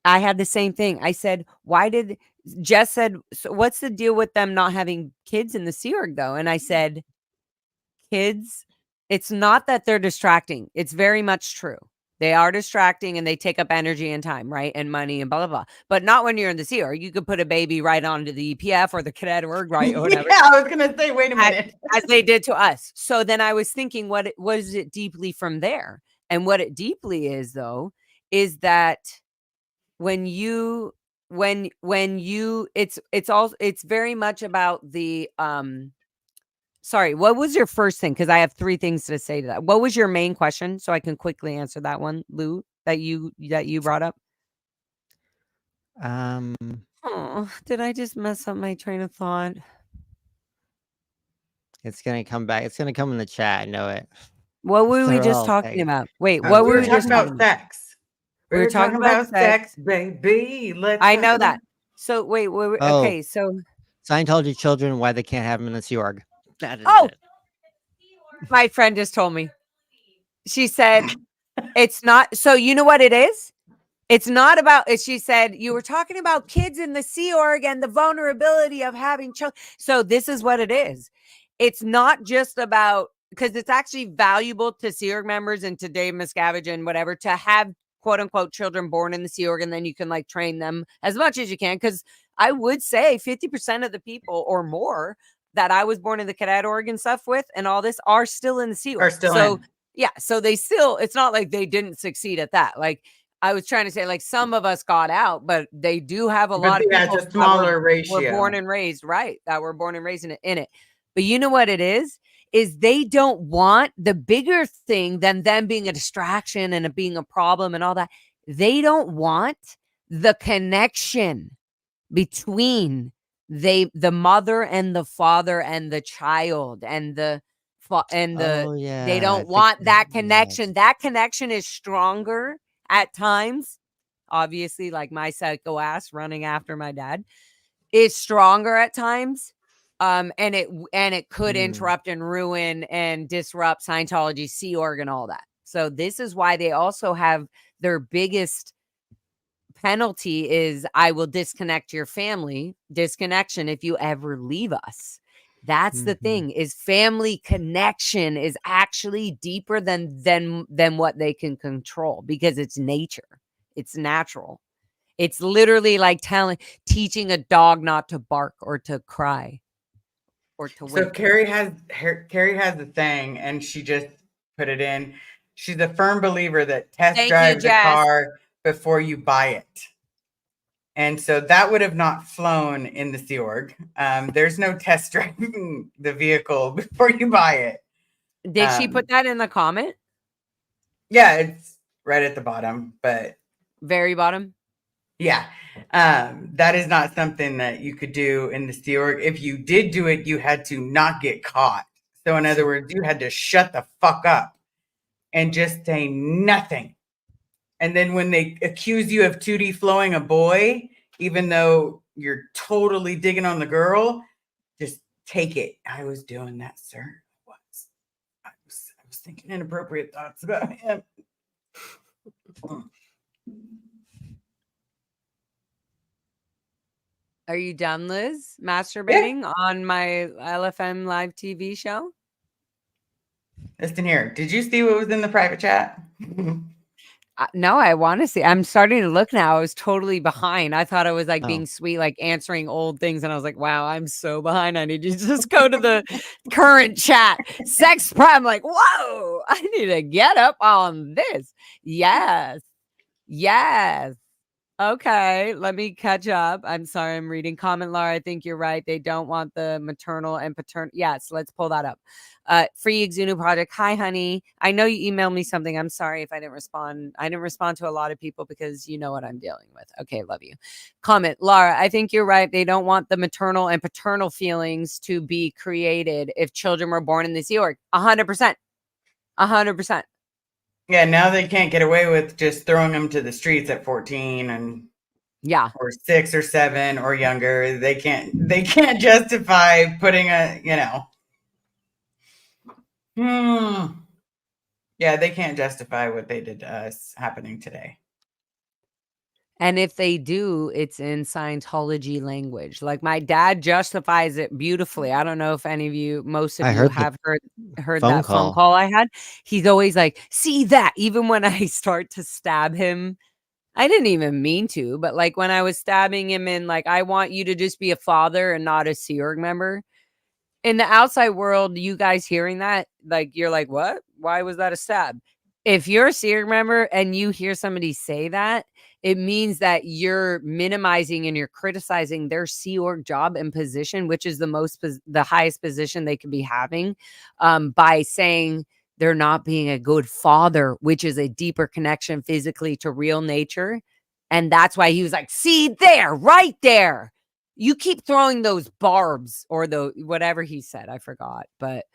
I had the same thing. I said, Jess said, so what's the deal with them not having kids in the Sea Org though? And I said, kids, it's not that they're distracting. It's very much true. They are distracting and they take up energy and time, right? And money and blah, blah, blah. But not when you're in the Sea Org. You could put a baby right onto the EPF or the cadet org, right? Or whatever. Yeah, I was gonna say, wait a minute. As they did to us. So then I was thinking, what is it deeply from there? And what it deeply is, though, is that when you it's very much about the sorry, what was your first thing? Because I have 3 things to say to that. What was your main question? So I can quickly answer that one, Lou, that you brought up. Oh, did I just mess up my train of thought? It's gonna come back. It's gonna come in the chat. I know it. What were we They're just all talking fake. about? Wait, what we were were we talking just about talking about? sex. We were talking about sex, baby. I know that. So wait, okay, so Scientology children, why they can't have them in the Sea Org. That is Oh! it. my friend just told me. She said, it's not. So you know what it is? It's not about, she said, you were talking about kids in the Sea Org and the vulnerability of having children. So this is what it is. It's not just about, because it's actually valuable to Sea Org members and to Dave Miscavige and whatever to have quote unquote children born in the Sea Org, and then you can like train them as much as you can. Because I would say 50% of the people or more that I was born in the cadet org and stuff with and all this are still in the Sea Org. Are still so in. yeah, so they still, it's not like they didn't succeed at that. Like I was trying to say, like some of us got out, but they do have a lot of people it's a smaller ratio. were born and raised, right? That were born and raised in it. But you know what it is they don't want the bigger thing than them being a distraction and it being a problem and all that. They don't want the connection between the mother and the father and the child and they don't want that connection. Yes. That connection is stronger at times. Obviously, like my psycho ass running after my dad is stronger at times. And it could interrupt and ruin and disrupt Scientology, Sea Org, and all that. So this is why they also have their biggest penalty is I will disconnect your family. Disconnection if you ever leave us. That's the thing, is family connection is actually deeper than what they can control, because it's nature. It's natural. It's literally like teaching a dog not to bark or to cry or to So wink. Carrie has the thing, and she just put it in. She's a firm believer that test drive the car before you buy it. And so that would have not flown in the Sea Org. There's no test driving the vehicle before you buy it. Did she put that in the comment? Yeah, it's right at the bottom, but very bottom. Yeah. That is not something that you could do in the Sea Org. If you did do it, you had to not get caught. So in other words, you had to shut the fuck up and just say nothing. And then when they accuse you of 2D flowing a boy, even though you're totally digging on the girl, just take it. I was doing that, sir. I was thinking inappropriate thoughts about him. Are you done, Liz? Masturbating on my LFM live TV show? Listen here. Did you see what was in the private chat? No, I want to see. I'm starting to look now. I was totally behind. I thought I was like Oh. being sweet, like answering old things. And I was like, wow, I'm so behind. I need to just go to the current chat. Sex prime. I'm like, whoa, I need to get up on this. Yes. Yes. Okay, let me catch up. I'm sorry, I'm reading comment, Laura. I think you're right. They don't want the maternal and paternal. Yes, let's pull that up. Free Exunu Project. Hi, honey. I know you emailed me something. I'm sorry if I didn't respond. I didn't respond to a lot of people because you know what I'm dealing with. Okay, love you. Comment, Laura. I think you're right. They don't want the maternal and paternal feelings to be created if children were born in the Sea Org. 100%. 100%. Yeah, now they can't get away with just throwing them to the streets at 14 and Yeah. or 6 or 7 or younger. They can't justify putting a, Yeah, they can't justify what they did to us happening today. And if they do, it's in Scientology language. Like my dad justifies it beautifully. I don't know if any of you, most of I you heard have heard phone that phone call. call I had. He's always like, see that, even when I start to stab him. I didn't even mean to, but like when I was stabbing him in, like, I want you to just be a father and not a Sea Org member. In the outside world, you guys hearing that, like, you're like, what? Why was that a stab? If you're a Sea Org member and you hear somebody say that, it means that you're minimizing and you're criticizing their Sea Org job and position, which is the highest position they could be having, by saying they're not being a good father, which is a deeper connection physically to real nature. And that's why he was like, see there, right there. You keep throwing those barbs or the whatever he said. I forgot. But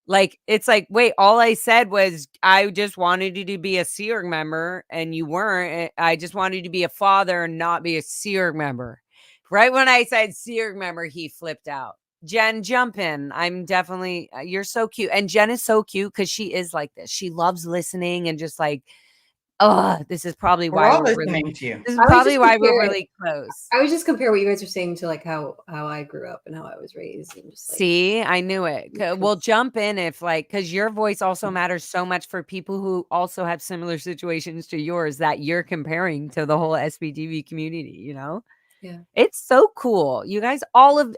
like, it's like, wait, all I said was I just wanted you to be a Sea Org member and you weren't. I just wanted you to be a father and not be a Sea Org member. Right when I said Sea Org member, he flipped out. Jen, jump in. I'm definitely, you're so cute. And Jen is so cute because she is like this. She loves listening and just like, oh, this is probably We're why all we're listening really, to you. this is I was probably just why we're comparing- really close. I would just compare what you guys are saying to like how I grew up and how I was raised. And just like, See, I knew it. Well, jump in if like, because your voice also matters so much for people who also have similar situations to yours that you're comparing to the whole SBTV community, you know? Yeah. It's so cool. You guys,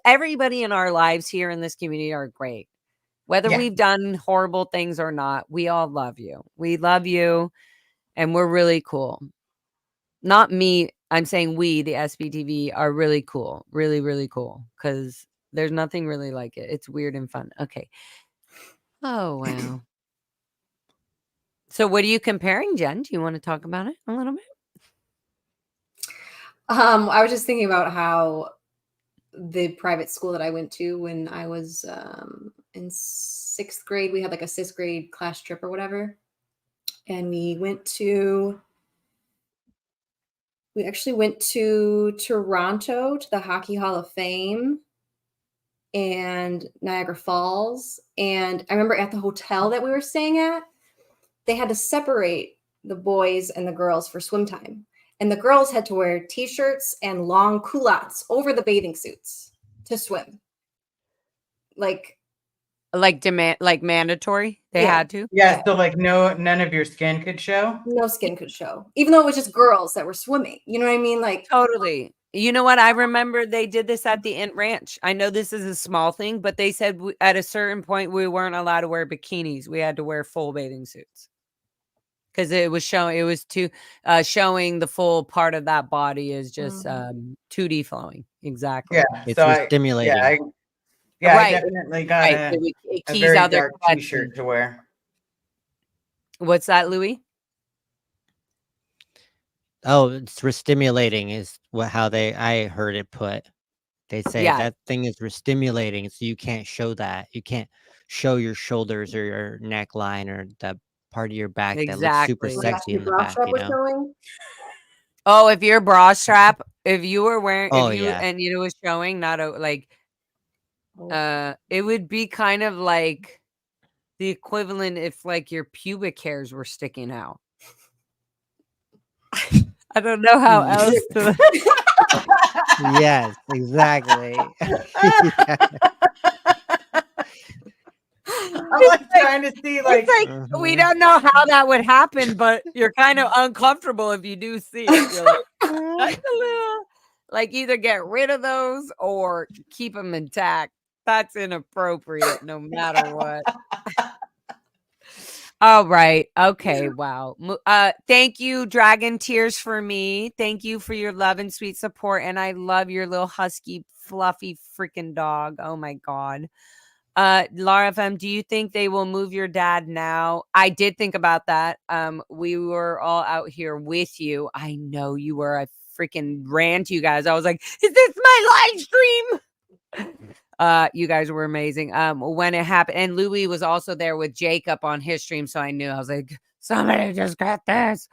everybody in our lives here in this community are great. Whether Yeah. we've done horrible things or not, we all love you. We love you and we're really cool. Not me. I'm saying we, the SBTV, are really cool. Really, really cool. Because there's nothing really like it. It's weird and fun. Okay. Oh, wow. So what are you comparing, Jen? Do you want to talk about it a little bit? I was just thinking about how the private school that I went to when I was in 6th grade, we had like a 6th grade class trip or whatever. And we actually went to Toronto to the Hockey Hall of Fame and Niagara Falls. And I remember at the hotel that we were staying at, they had to separate the boys and the girls for swim time. And the girls had to wear t-shirts and long culottes over the bathing suits to swim. Like mandatory? They Yeah. had to? Yeah, so like none of your skin could show. no skin could show, even though it was just girls that were swimming. You know what I mean? Like, Totally. You know what? I remember they did this at the Int Ranch. I know this is a small thing, but they said at a certain point we weren't allowed to wear bikinis. We had to wear full bathing suits. Because it was showing the full part of that body is just 2D flowing. Exactly. Yeah, It's so stimulating. I Right. definitely got Right. a It keys very out their dark question. t-shirt to wear. What's that, Louis? Oh, it's restimulating is I heard it put. They say Yeah. that thing is restimulating, so you can't show that. You can't show your shoulders or your neckline or the part of your back that looks super Exactly. sexy in the back, you know? showing. Oh, if your bra strap, if you were wearing, Oh, if you yeah. and it was showing, not Oh. it would be kind of like the equivalent if like your pubic hairs were sticking out. I don't know how else to. Yes, exactly. Yeah. I'm like trying to see, like, it's like we don't know how that would happen, but you're kind of uncomfortable if you do see it. You're like, that's a little like either get rid of those or keep them intact. That's inappropriate no matter what. All right. Okay. Wow. Thank you, Dragon Tears for Me. Thank you for your love and sweet support. And I love your little husky, fluffy freaking dog. Oh my God. LARA FM, do you think they will move your dad now? I did think about that. We were all out here with you. I know you were. I freaking ran to you guys. I was like, is this my live stream? You guys were amazing. When it happened, and Louis was also there with Jacob on his stream, so I knew. I was like, somebody just got this.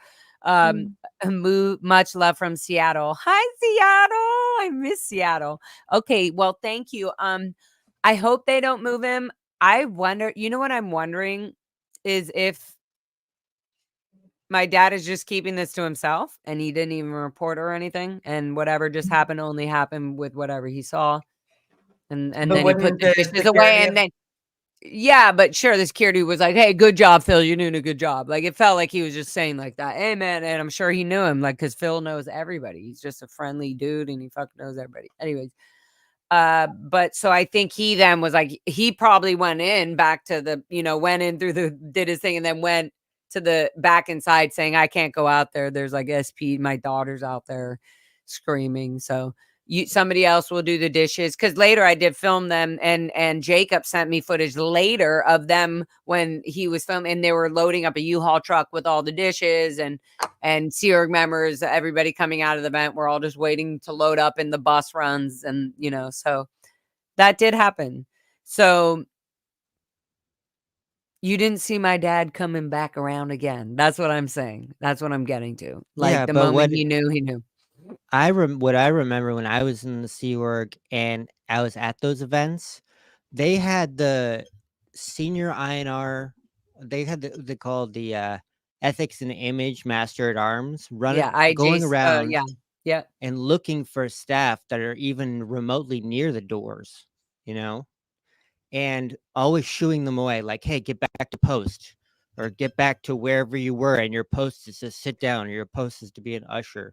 Much love from Seattle. Hi, Seattle. I miss Seattle. Okay, well, thank you. I hope they don't move him. I wonder, you know what I'm wondering is if my dad is just keeping this to himself and he didn't even report or anything, and whatever just happened only happened with whatever he saw. And But then he put wouldn't the the dishes away, and then but sure, the security was like, "Hey, good job, Phil. You're doing a good job." Like it felt like he was just saying like that. Hey, man, and I'm sure he knew him, like because Phil knows everybody. He's just a friendly dude, and he fucking knows everybody. Anyways, but so I think he then was like, he probably went in back to the, went in through did his thing, and then went to the back inside saying, "I can't go out there. There's like SP, my daughter's out there screaming." So. Somebody else will do the dishes, because later I did film them, and Jacob sent me footage later of them when he was filming, and they were loading up a U-Haul truck with all the dishes, and Sea Org members, everybody coming out of the event, we're all just waiting to load up in the bus runs, and so that did happen. So you didn't see my dad coming back around again. That's what I'm saying. That's what I'm getting to. Like the moment he knew, he knew. What I remember when I was in the Sea Org and I was at those events, they had the senior INR, they had they called the ethics and image master at arms going around and looking for staff that are even remotely near the doors, and always shooing them away, like, hey, get back to post or get back to wherever you were, and your post is to sit down or your post is to be an usher,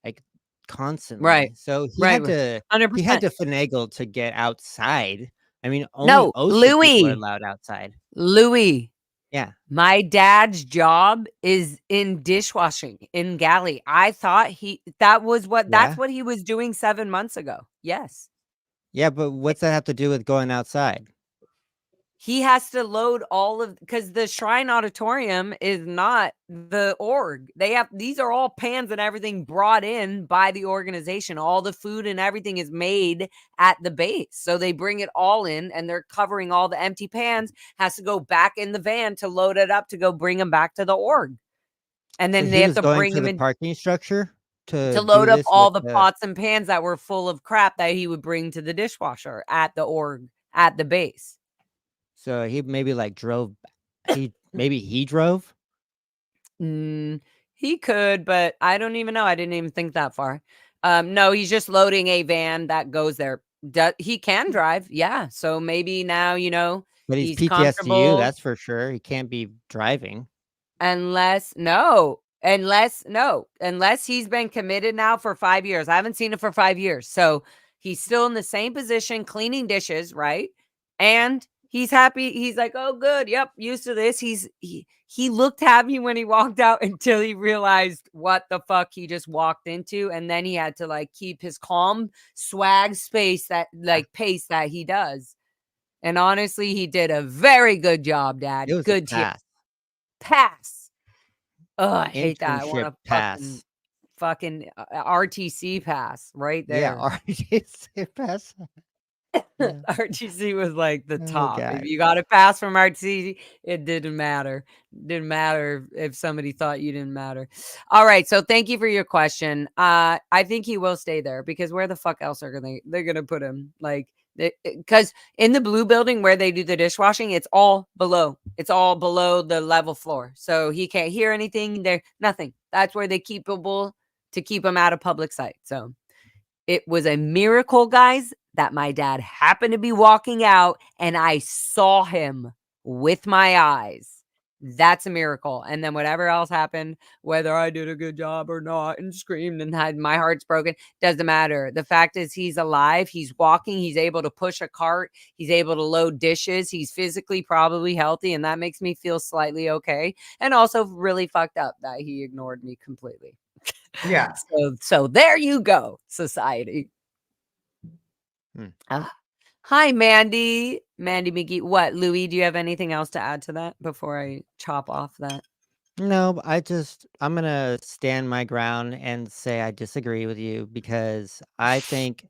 like constantly. Right. So he had to 100%. he had to finagle to get outside. I mean, only No, OSHA people are allowed outside. Louis. Yeah. My dad's is in dishwashing in galley. I thought that's what he was doing 7 months ago. Yes. Yeah, but what's that have to do with going outside? He has to load because the Shrine Auditorium is not the org. These are all pans and everything brought in by the organization. All the food and everything is made at the base. So they bring it all in, and they're covering all the empty pans, has to go back in the van to load it up to go bring them back to the org. And then they have to bring them in parking structure to load up all the pots and pans that were full of crap that he would bring to the dishwasher at the org at the base. So he maybe drove. Maybe he drove. He could, but I don't even know. I didn't even think that far. No, he's just loading a van that goes there. He can drive, yeah. So maybe now But he's PTSD, that's for sure. He can't be driving unless he's been committed now for 5 years. I haven't seen it for 5 years, so he's still in the same position, cleaning dishes, right? And he's happy. He's like, oh, good. Yep. Used to this. He looked happy when he walked out until he realized what the fuck he just walked into. And then he had to keep his calm swag pace that he does. And honestly, he did a very good job, Dad. It was good pass. Pass. Oh, I hate that. I Internship want a pass. fucking RTC pass right there. Yeah, RTC pass. Yeah. RTC was like the top. God. If you got a pass from RTC, it didn't matter. Didn't matter if somebody thought you didn't matter. All right. So thank you for your question. I think he will stay there, because where the fuck else they're gonna put him? Because in the blue building where they do the dishwashing, it's all below. It's all below the level floor. So he can't hear anything there. Nothing. That's where they keep him out of public sight. So it was a miracle, guys, that my dad happened to be walking out and I saw him with my eyes. That's a miracle. And then whatever else happened, whether I did a good job or not and screamed and had my heart's broken, doesn't matter. The fact is he's alive. He's walking. He's able to push a cart. He's able to load dishes. He's physically probably healthy. And that makes me feel slightly okay. And also really fucked up that he ignored me completely. Yeah. So there you go, society. Hi, Mandy. Mandy McGee. What, Louis, do you have anything else to add to that before I chop off that? No, I'm going to stand my ground and say I disagree with you because I think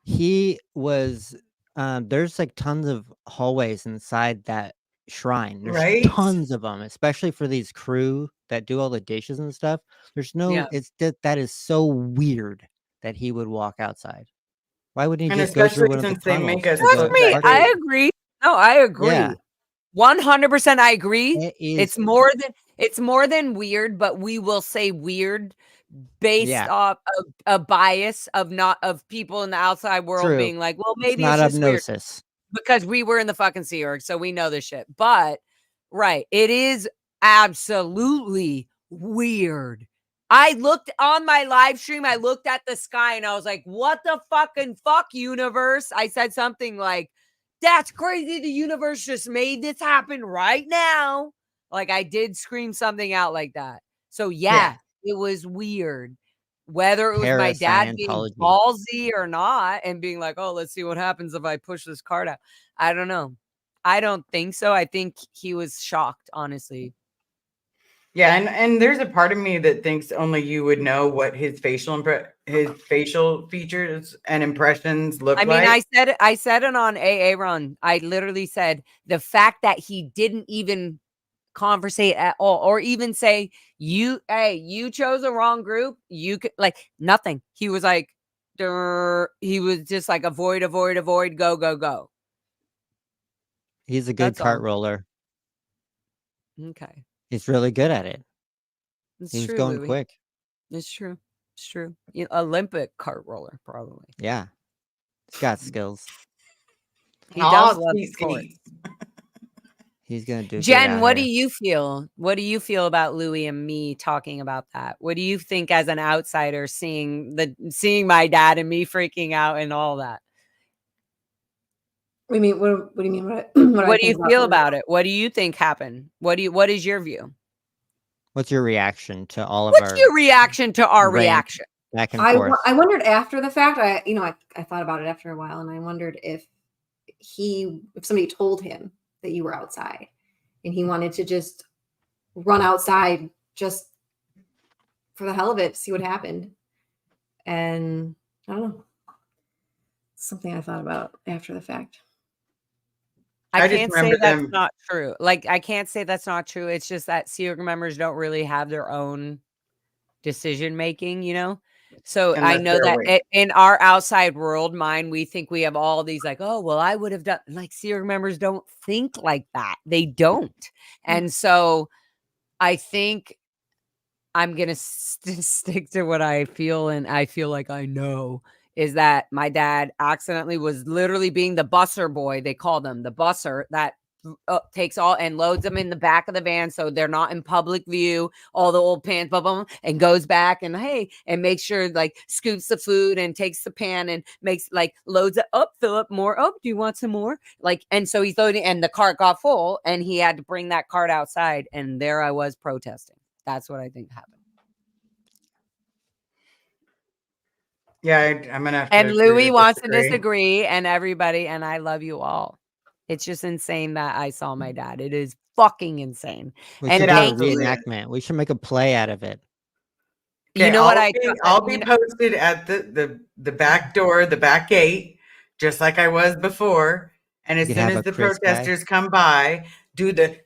he was, there's like tons of hallways inside that shrine. There's Right? tons of them, especially for these crew that do all the dishes and stuff. There's no, Yeah. it's that is so weird that he would walk outside. Why wouldn't he And just go through especially one of the since they tunnels make us to the look Me, that parking I lot? agree. No, I agree. Yeah. 100% I agree. It It's is, more than weird, but we will say weird based yeah, off a bias of people in the outside world true. being like, well, It's maybe not it's just weird hypnosis. because we were in the fucking Sea Org, so we know this shit. But right, it is absolutely weird. I looked on my live stream, I looked at the sky and I was like, what the fucking fuck, universe? I said something like, that's crazy. The universe just made this happen right now. Like I did scream something out like that. So yeah. It was weird. Whether it was my dad being Parascientology. ballsy or not and being like, oh, let's see what happens if I push this card out. I don't know. I don't think so. I think he was shocked, honestly. Yeah, and there's a part of me that thinks only you would know what his facial features and impressions look I mean, like. I said it on AA Run. I literally said the fact that he didn't even conversate at all or even say you chose a wrong group, you could like nothing. He was like he was just like avoid, go. He's a good That's cart all. roller. Okay, He's really good at it. it's He was true, going Louis. quick. It's true. Olympic cart roller, probably. Yeah. He's got skills. He does love sweet sports. skinny. He's gonna do good Jen, out what here. do you feel? What do you feel about Louis and me talking about that? What do you think as an outsider seeing my dad and me freaking out and all that? What do you mean? What do you feel about it? What do you think happened? What is your view? What's your reaction to all of What's your reaction to our rant reaction? back and forth? I wondered after the fact. I thought about it after a while, and I wondered if somebody told him that you were outside, and he wanted to just run outside just for the hell of it, see what happened. And I don't know. Something I thought about after the fact. I just can't say remember that's them- not true. Like, I can't say that's not true. It's just that Sea Org members don't really have their own decision making, you know? So I Unless know they're that awake. in our outside world mind, we think we have all these like, oh, well, I would have done, like, Sea Org members don't think like that. They don't. And so I think I'm going to stick to what I feel, and I feel like I know, is that my dad accidentally was literally being the busser boy. They call them the busser that takes all and loads them in the back of the van so they're not in public view, all the old pans, blah, blah, blah, and goes back and makes sure, like, scoops the food and takes the pan and makes, like, loads it up, fill up more. Oh, do you want some more? Like, and so he's loading, and the cart got full, and he had to bring that cart outside, and there I was protesting. That's what I think happened. Yeah, I'm gonna have to. And agree Louis wants to disagree. disagree, and everybody, and I love you all. It's just insane that I saw my dad. It is fucking insane. We And should do a thank you. reenactment. We should make a play out of it. You Okay, know what I'll be posted at the back door, the back gate, just like I was before. And as You soon have as a the Chris guy? protesters come by, do the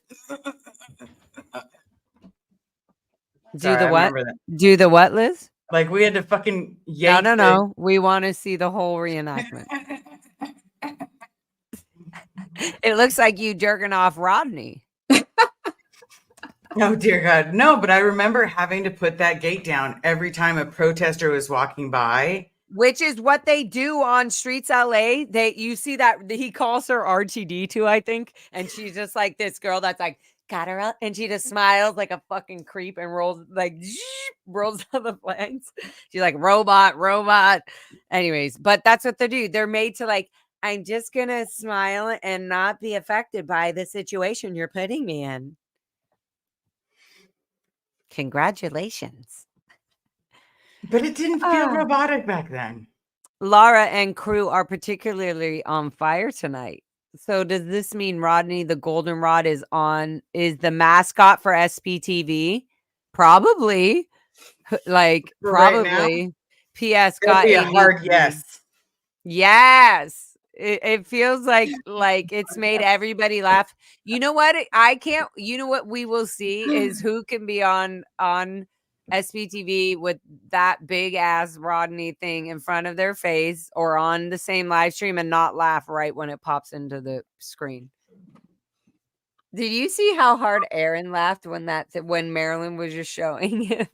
Sorry, I what? remember that. Do the what, Liz? Like we had to fucking yank No. We want to see the whole reenactment. It looks like you jerking off Rodney. Oh dear God. No, but I remember having to put that gate down every time a protester was walking by Which is what they do on Streets LA. You see that he calls her RTD2, I think, and she's just like this girl that's like, got her up, and she just smiles like a fucking creep and rolls rolls on the flanks. She's like robot. Anyways, but that's what they do. They're made to like, I'm just gonna smile and not be affected by the situation you're putting me in. Congratulations. But it didn't feel robotic back then. LARA and crew are particularly on fire tonight. So does this mean Rodney the Goldenrod is the mascot for SPTV? Probably. Like For right probably. P.S. That'd got be a a new hard kitty. yes. Yes. It feels like it's made everybody laugh. You know what? You know what we will see is who can be on SPTV with that big ass Rodney thing in front of their face or on the same live stream and not laugh right when it pops into the screen. Did you see how hard Aaron laughed when Marilyn was just showing it?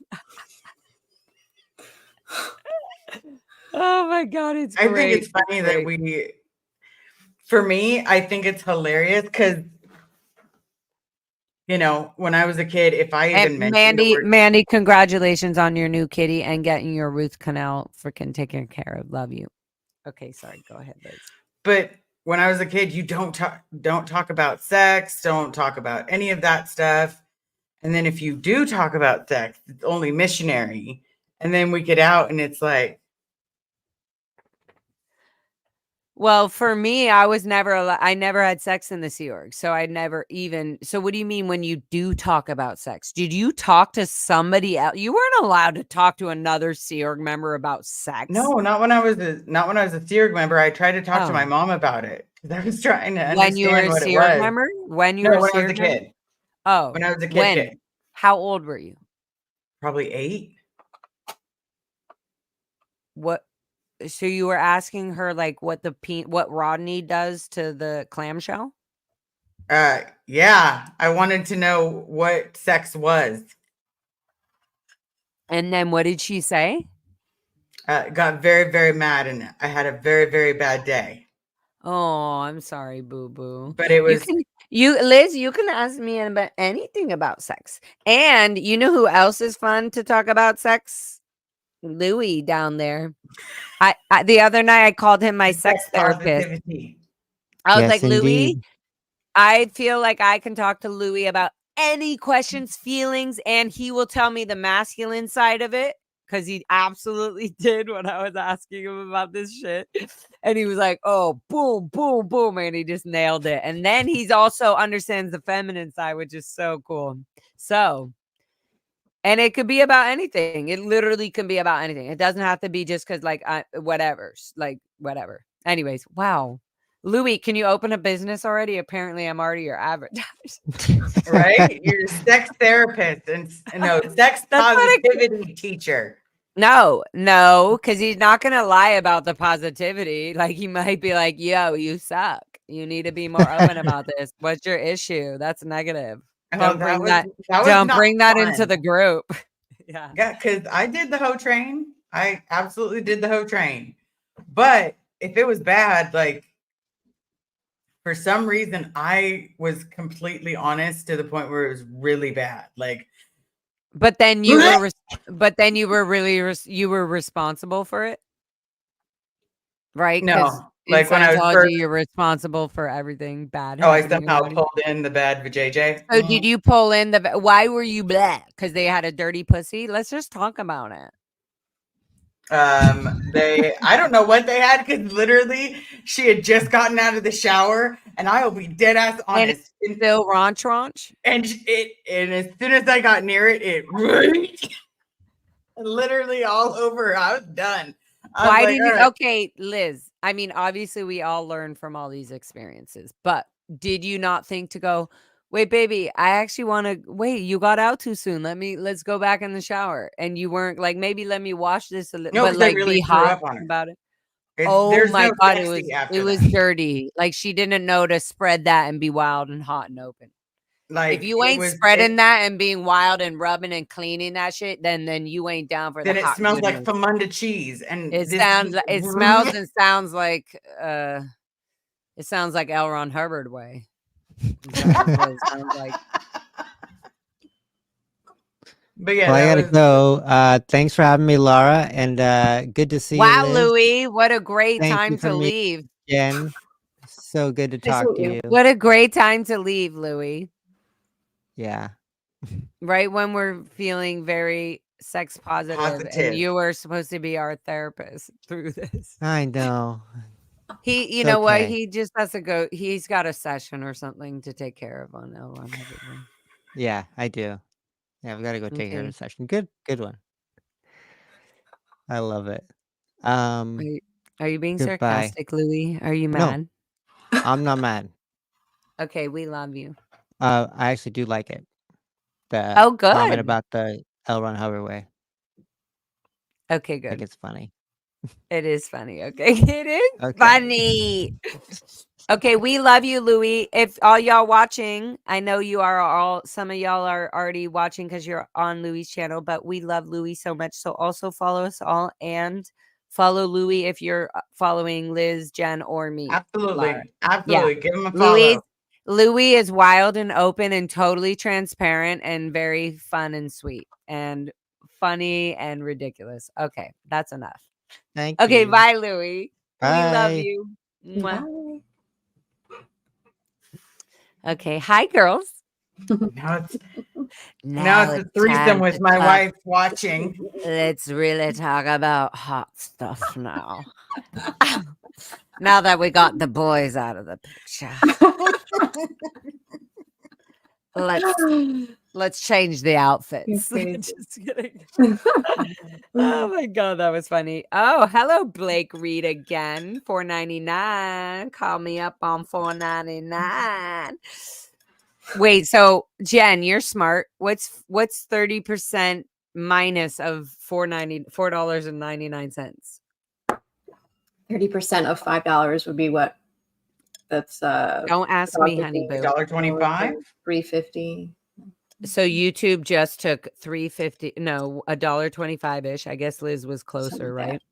Oh my God, it's great. I think it's funny that for me, I think it's hilarious because, you know, when I was a kid, if I even mentioned Mandy, congratulations on your new kitty and getting your root canal freaking taken care of. Love you. Okay, sorry. Go ahead, Liz. But when I was a kid, you don't talk about sex, don't talk about any of that stuff. And then if you do talk about sex, it's only missionary. And then we get out and it's like, well, for me, I never had sex in the Sea Org. So so what do you mean when you do talk about sex? Did you talk to somebody else? You weren't allowed to talk to another Sea Org member about sex. No, not when I was a Sea Org member. I tried to talk to my mom about it because I was trying to understand when you were a Sea Org member? When I was a kid. Oh. When I was a kid. How old were you? Probably 8. What? So you were asking her like what Rodney does to the clamshell? Yeah, I wanted to know what sex was. And then what did she say? Got very, very mad, and I had a very, very bad day. Oh, I'm sorry, boo boo. But it was Liz, you can ask me about anything about sex. And you know who else is fun to talk about sex? Louis down there. I the other night I called him my sex therapist. Positivity. I was Yes, like, Louis, indeed. I feel like I can talk to Louis about any questions, feelings, and he will tell me the masculine side of it. Because he absolutely did when I was asking him about this shit. And he was like, oh, boom, boom, boom. And he just nailed it. And then he's also understands the feminine side, which is so cool. So, and it could be about anything. It literally can be about anything. It doesn't have to be just because whatever. Anyways, wow. Louis, can you open a business already? Apparently, I'm already your advertiser. Right? You're a sex therapist and sex positivity teacher. No, because he's not going to lie about the positivity. Like he might be like, yo, you suck. You need to be more open about this. What's your issue? That's negative. Don't bring that into the group. Yeah. Yeah, because I did the hoe train. I absolutely did the hoe train. But if it was bad, like for some reason, I was completely honest to the point where it was really bad. Like, but then you were responsible for it, right? No, like when I was first, you're responsible for everything bad. Oh, I somehow pulled in the bad vajayjay. So did you pull in why were you black? Because they had a dirty pussy? Let's just talk about it. I don't know what they had because literally she had just gotten out of the shower, and I will be dead ass honest. And still raunch. And as soon as I got near it literally all over. I was done. Why didn't you? Okay, Liz. I mean, obviously we all learn from all these experiences, but did you not think to go, wait, baby, I actually want to wait. You got out too soon. Let's go back in the shower. And you weren't like, maybe let me wash this a little, no, but like really be hot about it. Oh my God, it was dirty. Like she didn't know to spread that and be wild and hot and open. Like if you ain't spreading that and being wild and rubbing and cleaning that shit, then you ain't down for the then it hot smells goodness. like Famunda cheese. And It smells and sounds like it sounds like L. Ron Hubbard way. That's what it sounds like. But yeah, Well, I gotta go. Thanks for having me, Laura, and good to see you, Wow, Liz. Louie, what a great Thank you time for to me, leave. Jen. So good to Nice to talk meet to you. you. What a great time to leave, Louie. Yeah. Right when we're feeling very sex positive, and you were supposed to be our therapist through this. I know. He, you know what? He just has to go. He's got a session or something to take care of on L1. Yeah, I do. Yeah, I've got to go take care of Okay. the session. Good one. I love it. Are you being Goodbye. sarcastic, Louie? Are you No. mad? I'm not mad. Okay, we love you. I actually do like it. The Oh, comment good. about the L. Ron Hubbard way. Okay, I think good. it's funny. It is funny. Okay, it is Okay. funny. Okay, we love you, Louie. If all y'all watching, I know you are all. Some of y'all are already watching because you're on Louie's channel, but we love Louie so much. So also follow us all and follow Louie if you're following Liz, Jen, or me. Absolutely. Lara. Absolutely. Give him a follow. Louie is wild and open and totally transparent and very fun and sweet and funny and ridiculous. Okay, that's enough. Thank you. Okay, bye, Louie. Bye. We love you. Mwah. Bye. Okay, hi, girls. Now it's a threesome with my wife watching. Let's really talk about hot stuff now. Now that we got the boys out of the picture, let's change the outfits. Just kidding. Oh my god, that was funny. Oh, hello, Blake Reed again. $4.99. Call me up on $4.99. Wait, so Jen, you're smart. What's 30% minus of $4.99? 30% of $5 would be what? That's Don't ask me, honey boo. $1.25? $3.50. So YouTube just took $3.50, no, $1.25-ish. I guess Liz was closer, right?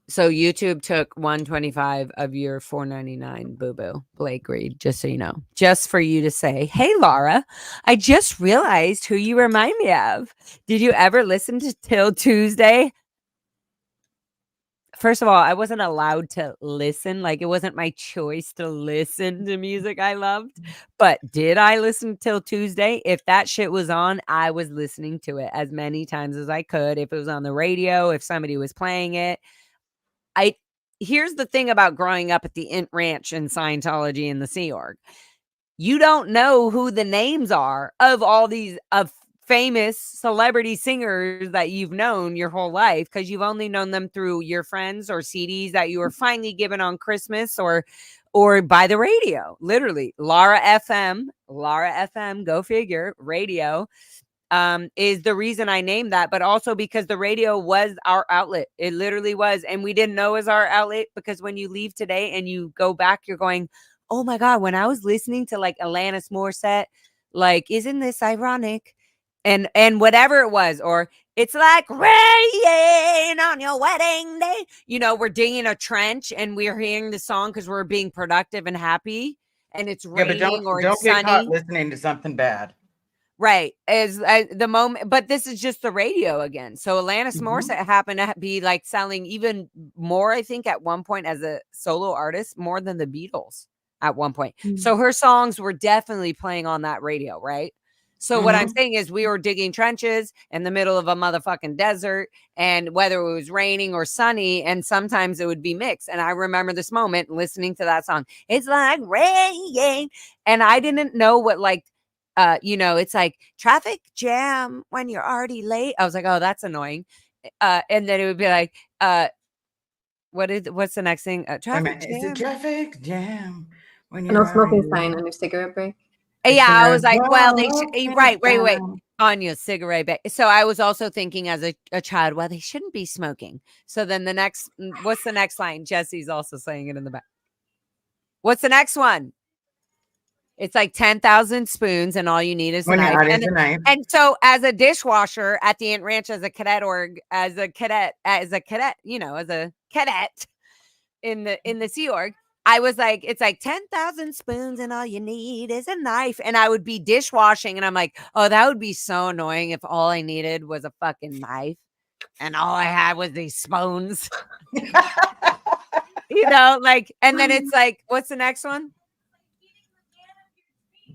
So YouTube took $1.25 of your $4.99 boo-boo, Blake Reed, just so you know. Just for you to say, hey, Laura, I just realized who you remind me of. Did you ever listen to Till Tuesday? First of all, I wasn't allowed to listen. Like, it wasn't my choice to listen to music I loved. But did I listen till Tuesday? If that shit was on, I was listening to it as many times as I could. If it was on the radio, if somebody was playing it. Here's the thing about growing up at the Int Ranch and Scientology and the Sea Org. You don't know who the names are of all these famous celebrity singers that you've known your whole life because you've only known them through your friends or CDs that you were finally given on Christmas or by the radio. Literally, LARA FM, go figure, radio. Is the reason I named that, but also because the radio was our outlet. It literally was. And we didn't know it was our outlet because when you leave today and you go back, you're going, oh my God, when I was listening to like Alanis Morissette, like, isn't this ironic? And whatever it was, or it's like rain on your wedding day. You know, we're digging a trench and we're hearing the song because we're being productive and happy. And it's raining or it's sunny. Don't get caught listening to something bad. Right. As the moment, but this is just the radio again. So Alanis Morissette happened to be like selling even more, I think, at one point as a solo artist, more than the Beatles at one point. So her songs were definitely playing on that radio, right? So what I'm saying is we were digging trenches in the middle of a motherfucking desert, and whether it was raining or sunny, and sometimes it would be mixed. And I remember this moment listening to that song. It's like rain. And I didn't know what like, you know, it's like traffic jam when you're already late. I was like, oh, that's annoying. And then it would be like, what's the next thing? Traffic jam. It's a traffic jam when you're no smoking sign on your cigarette break. Yeah, I was like, well, they should, right, wait, on your cigarette break. So I was also thinking as a child, well, they shouldn't be smoking. So then what's the next line? Jesse's also saying it in the back. What's the next one? It's like 10,000 spoons, and all you need is a When you knife. add it, a knife. And so, as a dishwasher at the Ant Ranch, as a cadet, you know, as a cadet in the Sea Org, I was like, it's like 10,000 spoons, and all you need is a knife. And I would be dishwashing, and I'm like, oh, that would be so annoying if all I needed was a fucking knife, and all I had was these spoons. You know, like, and then it's like, what's the next one?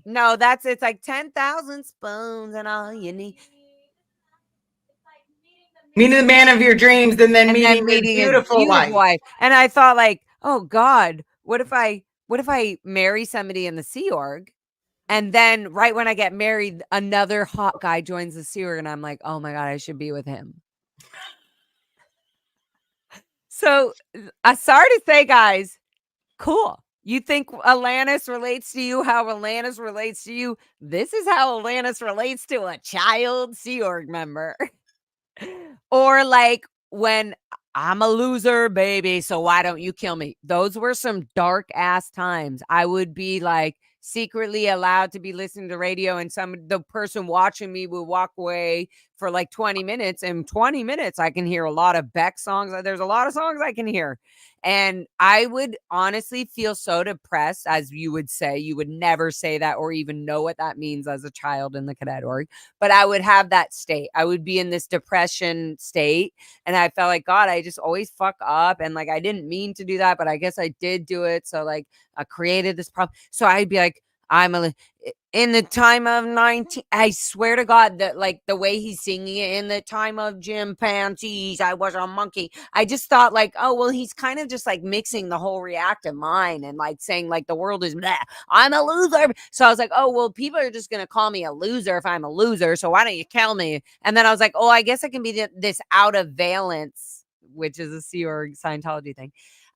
No, it's like 10,000 spoons, and all you need. Meeting the man of your dreams, and then meeting his beautiful wife. And I thought, like, oh God, what if I marry somebody in the Sea Org, and then right when I get married, another hot guy joins the Sea Org, and I'm like, oh my God, I should be with him. So, sorry to say, guys, cool. You think Alanis relates to you how Alanis relates to you? This is how Alanis relates to a child Sea Org member. Or like, when I'm a loser, baby, so why don't you kill me? Those were some dark ass times. I would be like secretly allowed to be listening to radio, and the person watching me would walk away for like 20 minutes. And 20 minutes, I can hear a lot of Beck songs. There's a lot of songs I can hear. And I would honestly feel so depressed, as you would say. You would never say that or even know what that means as a child in the cadet org. But I would have that state. I would be in this depression state. And I felt like, God, I just always fuck up. And like, I didn't mean to do that, but I guess I did do it. So like, I created this problem. So I'd be like, in the time of 19, I swear to God that like the way he's singing it, in the time of chimpanzees, I was a monkey. I just thought like, oh, well, he's kind of just like mixing the whole reactive mind and like saying like the world is bleh, I'm a loser. So I was like, oh, well, people are just going to call me a loser if I'm a loser. So why don't you kill me? And then I was like, oh, I guess I can be this out of valence, which is a Sea Org Scientology thing.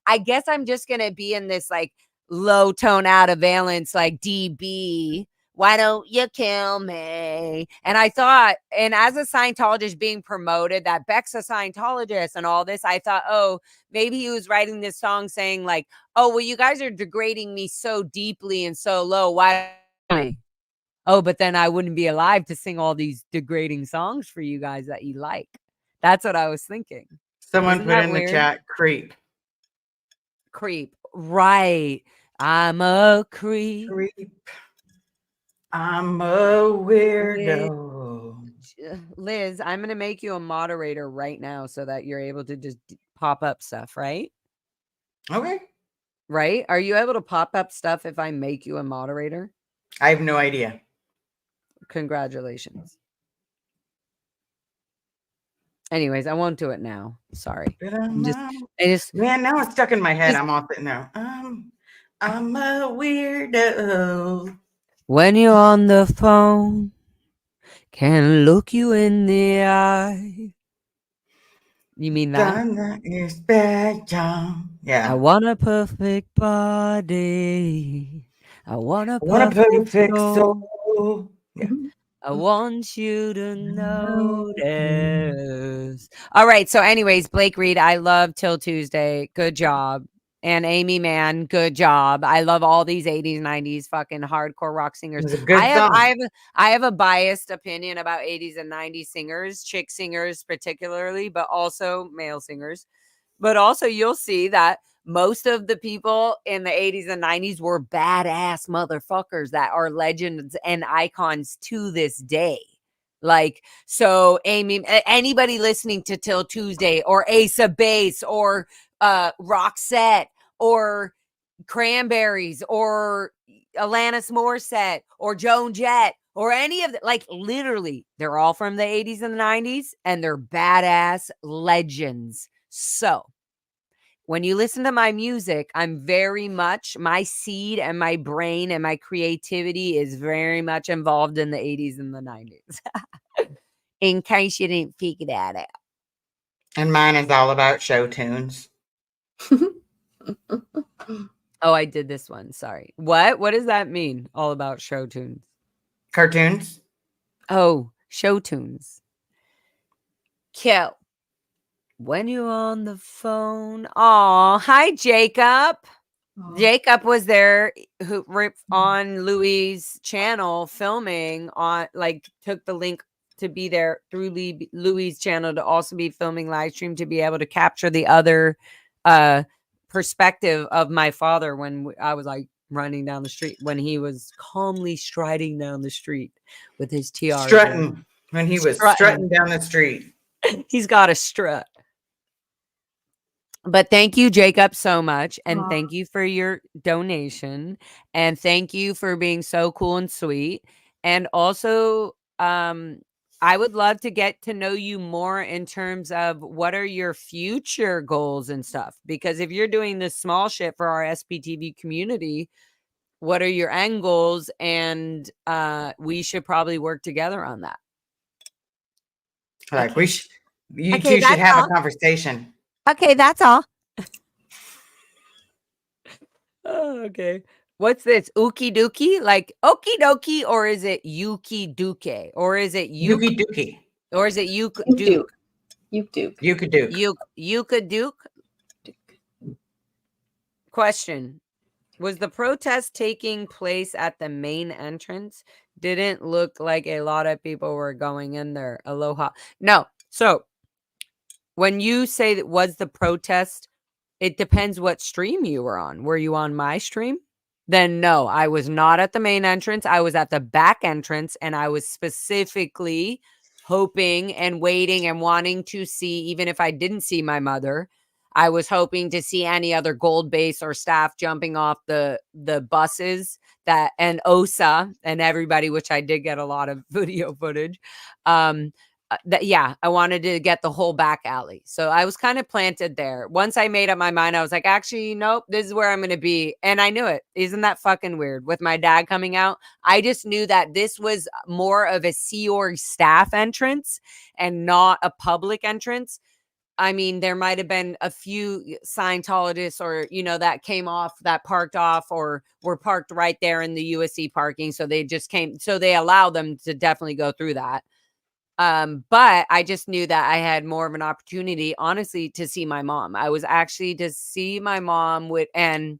I guess I'm just going to be in this like low tone out of valence, like DB, why don't you kill me? And I thought, and as a Scientologist being promoted that Beck's a Scientologist and all this, I thought, oh, maybe he was writing this song saying like, oh, well, you guys are degrading me so deeply and so low. Why? Oh, but then I wouldn't be alive to sing all these degrading songs for you guys that you like. That's what I was thinking. Someone put in the chat, creep. Right. I'm a creep. I'm a weirdo. Liz, I'm going to make you a moderator right now so that you're able to just pop up stuff, right? Okay. Right? Are you able to pop up stuff if I make you a moderator? I have no idea. Congratulations. Anyways, I won't do it now. Sorry. Man, now it's stuck in my head. I'm off it now. I'm a weirdo. When you're on the phone, can look you in the eye. You mean that? Yeah. I want a perfect body. I want a perfect soul. Yeah. I want you to notice. All right. So, anyways, Blake Reed, I love Till Tuesday. Good job. And Amy Mann, good job. I love all these 80s, 90s fucking hardcore rock singers. I have a biased opinion about 80s and 90s singers, chick singers particularly, but also male singers. But also you'll see that most of the people in the 80s and 90s were badass motherfuckers that are legends and icons to this day. Like, so Amy, anybody listening to Till Tuesday or Ace of Base or Roxette or Cranberries or Alanis Morissette or Joan Jett or any of the, like, literally, they're all from the 80s and the 90s and they're badass legends. So when you listen to my music, I'm very much, my seed and my brain and my creativity is very much involved in the 80s and the 90s. In case you didn't figure that out. And mine is all about show tunes. Oh, I did this one. Sorry. What does that mean? All about show tunes? Cartoons. Oh, show tunes. Kill. When you're on the phone. Oh, hi, Jacob. Oh. Jacob was there on Louis' channel filming on, like, took the link to be there through Louis' channel to also be filming live stream to be able to capture the other perspective of my father when I was like running down the street, when he was calmly striding down the street with his tiara. Strutting. When he was strutting down the street. He's got a strut. But thank you, Jacob, so much. And thank you for your donation. And thank you for being so cool and sweet. And also, I would love to get to know you more in terms of what are your future goals and stuff. Because if you're doing this small shit for our SPTV community, what are your end goals? And we should probably work together on that. Like you two should have a conversation. Okay, that's all. Oh, okay. What's this? Ookie dookie? Like okie dokie, or is it yuki duke? Or is it Yuki dookie? Or is it yuk Duke? duke? Duke. Yuka Duke. Yuka duke? Question. Was the protest taking place at the main entrance? Didn't look like a lot of people were going in there. Aloha. No. So when you say that was the protest, it depends what stream you were on. Were you on my stream? Then no, I was not at the main entrance. I was at the back entrance, and I was specifically hoping and waiting and wanting to see, even if I didn't see my mother, I was hoping to see any other gold base or staff jumping off the buses and OSA and everybody, which I did get a lot of video footage. I wanted to get the whole back alley. So I was kind of planted there. Once I made up my mind, I was like, actually, nope, this is where I'm going to be. And I knew it. Isn't that fucking weird? With my dad coming out, I just knew that this was more of a Sea Org staff entrance and not a public entrance. I mean, there might have been a few Scientologists or, that came off, that parked off or were parked right there in the USC parking. So they just came. So they allowed them to definitely go through that. But I just knew that I had more of an opportunity, honestly, to see my mom. I was actually to see my mom and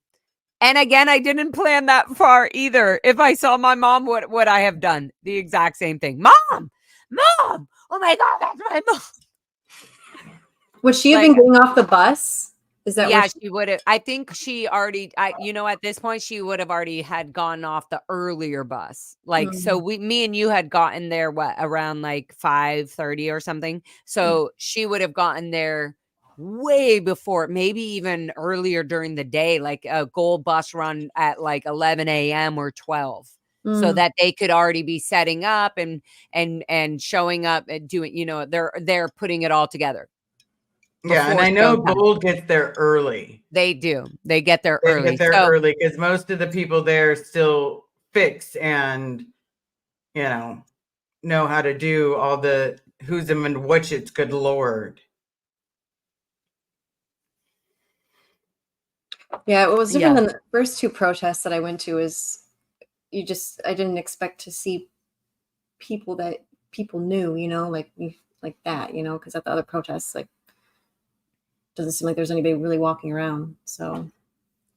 again, I didn't plan that far either. If I saw my mom, what would I have done? The exact same thing. Mom, oh my God, that's my mom. Would she have been getting off the bus? Is that she would have. I think she already, at this point, she would have already had gone off the earlier bus. So me and you had gotten there, around like 5:30 or something. So she would have gotten there way before, maybe even earlier during the day, like a gold bus run at like 11 a.m. or 12. So that they could already be setting up and showing up and doing, they're putting it all together. Yeah, and I know Gold gets there early. They do. They get there early. They get there early because most of the people there still fix and, know how to do all the who's them and which it's good Lord. Yeah, it was different than the first two protests that I went to. I didn't expect to see people that people knew, like that, because at the other protests, doesn't seem like there's anybody really walking around. So I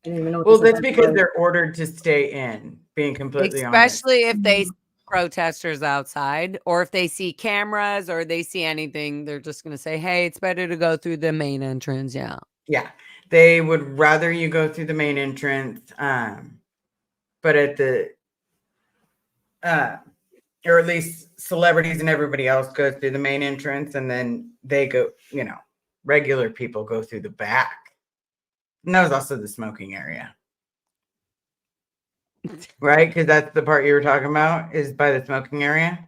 didn't even know. Well, that's because they're ordered to stay in, being completely honest. Especially if they see protesters outside, or if they see cameras or they see anything, they're just going to say, hey, it's better to go through the main entrance. Yeah. Yeah. They would rather you go through the main entrance. But at the, or at least celebrities and everybody else goes through the main entrance, and then they go, regular people go through the back. And that was also the smoking area. Right? Because that's the part you were talking about, is by the smoking area.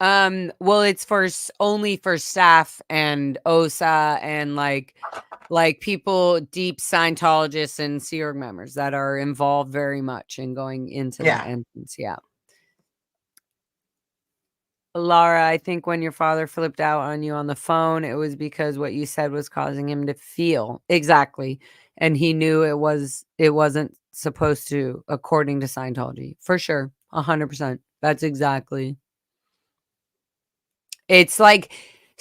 Well, it's only for staff and OSA and like people, deep Scientologists and Sea Org members that are involved very much in going into that entrance. Yeah. Lara, I think when your father flipped out on you on the phone, it was because what you said was causing him to feel. Exactly. And he knew it wasn't supposed to, according to Scientology. For sure. 100%. That's exactly. It's like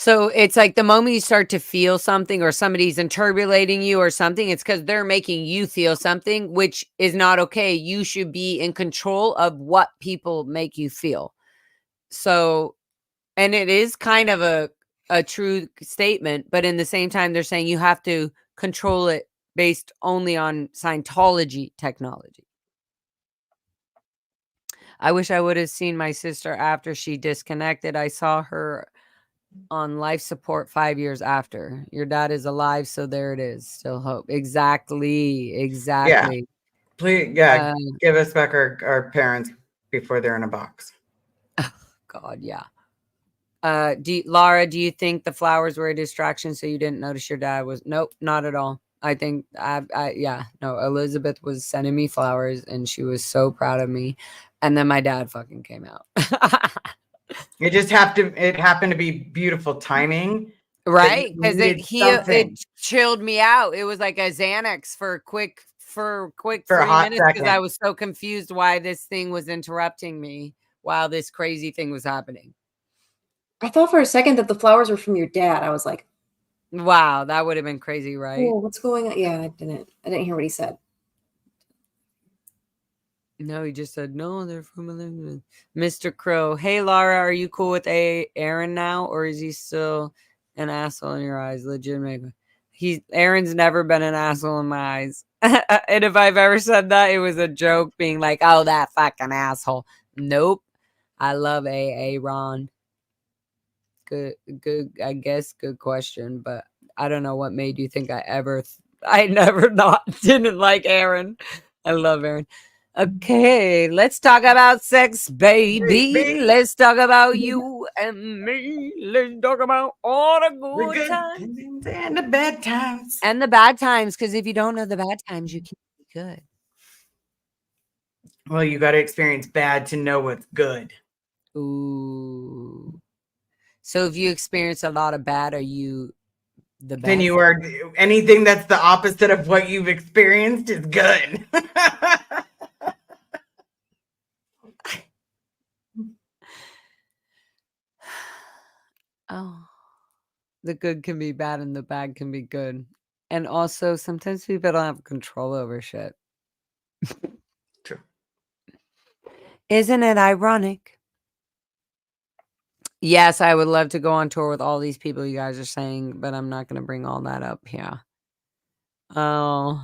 So it's like the moment you start to feel something or somebody's interpolating you or something, it's because they're making you feel something, which is not okay. You should be in control of what people make you feel. So, and it is kind of a true statement, but in the same time, they're saying you have to control it based only on Scientology technology. I wish I would have seen my sister after she disconnected. I saw her on life support 5 years after. Your dad is alive, so there it is. Still hope. Exactly. Please, give us back our parents before they're in a box. God, yeah. Lara, do you think the flowers were a distraction so you didn't notice your dad was? Nope, not at all. I think Elizabeth was sending me flowers and she was so proud of me. And then my dad fucking came out. It happened to be beautiful timing. Right? Because it chilled me out. It was like a Xanax for a quick 3 minutes because I was so confused why this thing was interrupting me while this crazy thing was happening. I thought for a second that the flowers were from your dad. I was like, wow, that would have been crazy, right? Oh, what's going on? Yeah, I didn't hear what he said. No, he just said, no, they're from Mr. Crow. Hey, Lara, are you cool with Aaron now? Or is he still an asshole in your eyes? Legitimate. Aaron's never been an asshole in my eyes. And if I've ever said that, it was a joke being like, oh, that fucking asshole. Nope. I love Ron. Good, I guess, good question. But I don't know what made you think I never didn't like Aaron. I love Aaron. Okay, let's talk about sex, baby. Let's talk about you and me. Let's talk about all the good times and the bad times. And the bad times, because if you don't know the bad times, you can't be good. Well, you got to experience bad to know what's good. Ooh. So if you experience a lot of bad, are you the bad? Then you are anything that's the opposite of what you've experienced is good. Oh, the good can be bad and the bad can be good. And also, sometimes people don't have control over shit. True. Isn't it ironic? Yes, I would love to go on tour with all these people you guys are saying, but I'm not going to bring all that up here. Oh.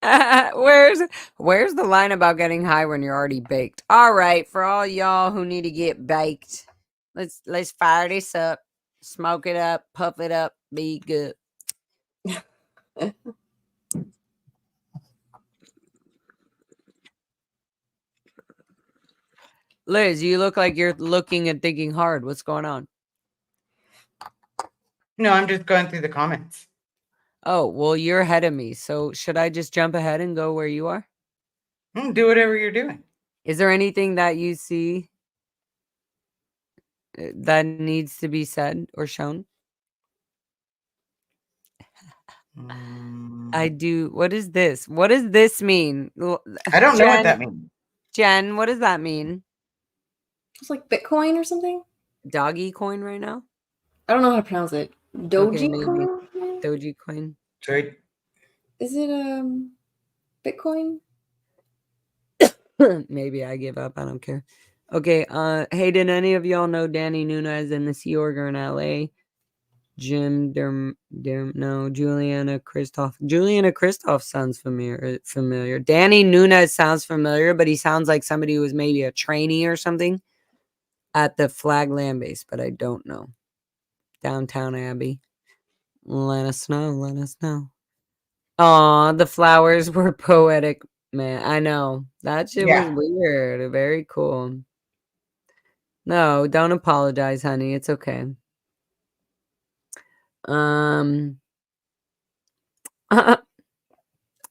Where's the line about getting high when you're already baked? All right, for all y'all who need to get baked, let's fire this up, smoke it up, puff it up, be good. Liz, you look like you're looking and thinking hard. What's going on? No, I'm just going through the comments. Oh, well, you're ahead of me. So should I just jump ahead and go where you are? Do whatever you're doing. Is there anything that you see that needs to be said or shown? I do. What is this? What does this mean? I don't know what that means. Jen, what does that mean? It's like Bitcoin or something. Doggy coin right now? I don't know how to pronounce it. Dogecoin? Dogecoin. Right. Is it Bitcoin? Maybe I give up. I don't care. Okay. Hey, did any of y'all know Danny Nunes in the Sea Org in LA? Juliana Christoph. Juliana Christoph sounds familiar. Danny Nunes sounds familiar, but he sounds like somebody who was maybe a trainee or something at the Flag Land Base, but I don't know. Downtown Abbey. Let us know. Aw, the flowers were poetic, man. I know. That shit was weird. Very cool. No, don't apologize, honey. It's okay. I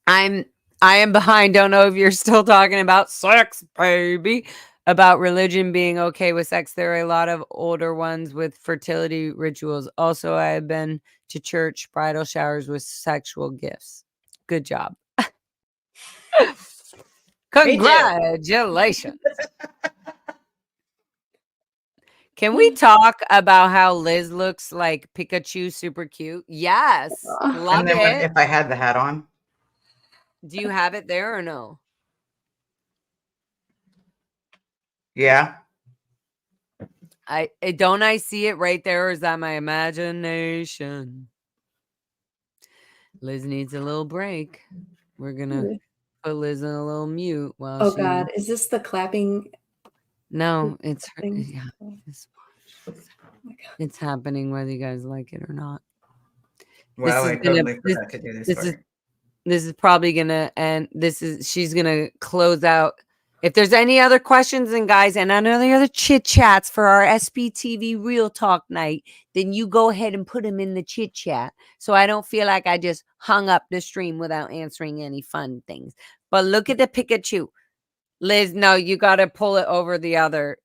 am behind. Don't know if you're still talking about sex, baby. About religion being okay with sex. There are a lot of older ones with fertility rituals. Also, I have been to church bridal showers with sexual gifts. Good job. Congratulations. Can we talk about how Liz looks like Pikachu, super cute? Yes, love And then it. if I had the hat on, Do you have it there or no? yeah. Don't I see it right there, or is that my imagination? Liz needs a little break. We're gonna put Liz in a little mute while Oh she. God, is this the clapping No, it's her. thing? Yeah, it's, Oh my God. it's happening whether you guys like it or not. Well, is I gonna- totally forgot to do this. this for is- you. This is probably gonna end. She's gonna close out. If there's any other questions, and guys, and any other chit chats for our SPTV Real Talk night, then you go ahead and put them in the chit chat, so I don't feel like I just hung up the stream without answering any fun things. But look at the Pikachu, Liz. No, you got to pull it over the other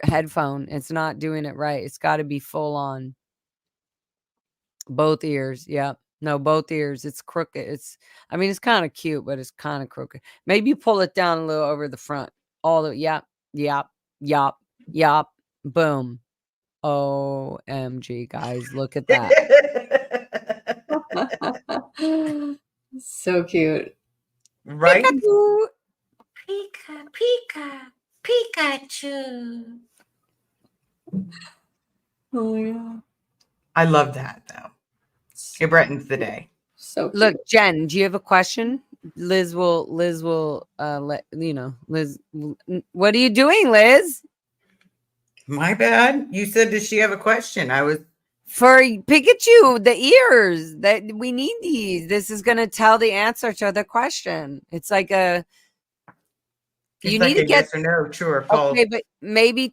headphone. It's not doing it right. It's got to be full on. Both ears. Yep. No, both ears. It's crooked. It's kind of cute, but it's kind of crooked. Maybe you pull it down a little over the front. Yep. Boom. OMG, guys. Look at that. So cute. Right? Pikachu. Pikachu. Oh my God. I love that though. It brightens the day. So cute. Look, Jen, do you have a question? Liz will let you know. Liz, what are you doing, Liz? My bad. You said, does she have a question? I was. For Pikachu, the ears that we need these. This is going to tell the answer to the question. It's like a. It's You like need to a get yes or no, true or false. okay, but maybe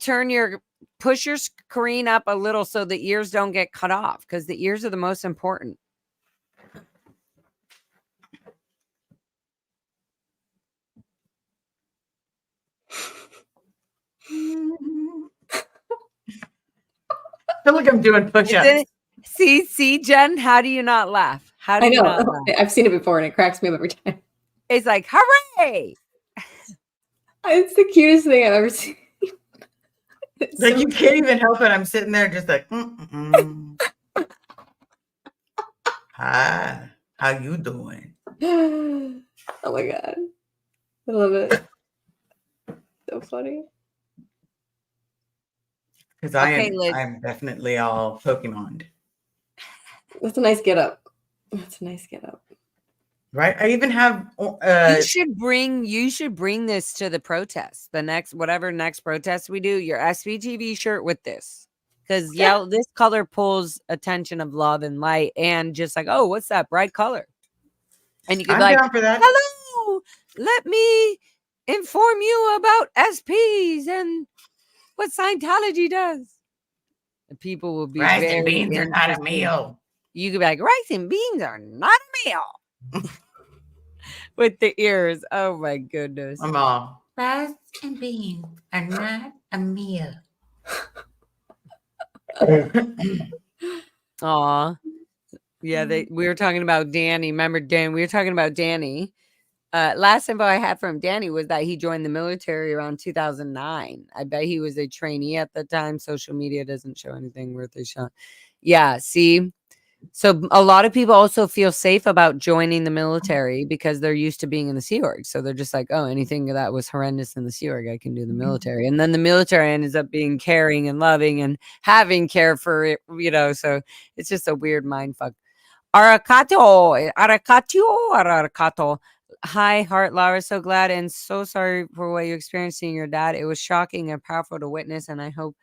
push your screen up a little so the ears don't get cut off, because the ears are the most important. I feel like I'm doing push-ups. See, Jen, how do you not laugh? How do I you know. not laugh? I've seen it before and it cracks me up every time. It's like, hooray! It's the cutest thing I've ever seen. It's Like so you can't even help it. I'm sitting there just like, Hi, how you doing? Oh my God. I love it. So funny. Because Okay, Liz. I'm definitely all Pokemon. That's a nice get up. That's a nice get up. Right? I even have You should bring this to the protest. The next protest we do, your SPTV shirt with this. Because this color pulls attention of love and light, and just like, oh, what's that bright color? And you could I'm be like, down for that. hello, let me inform you about SPs and what Scientology does. And people will be Rice very and beans are not a interested. meal. You could be like, rice and beans are not a meal. With the ears. Oh my goodness. I'm all. Rice and beans are not a meal. Aw. Yeah, we were talking about Danny. Remember, Dan? We were talking about Danny. Last info I had from Danny was that he joined the military around 2009. I bet he was a trainee at the time. Social media doesn't show anything worth a shot. Yeah, see? So a lot of people also feel safe about joining the military because they're used to being in the Sea Org. So they're just like, oh, anything that was horrendous in the Sea Org, I can do the military. And then the military ends up being caring and loving and having care for it, so it's just a weird mind fuck. Arakato. Hi, Heart Lara. So glad and so sorry for what you experienced seeing your dad. It was shocking and powerful to witness, and I hope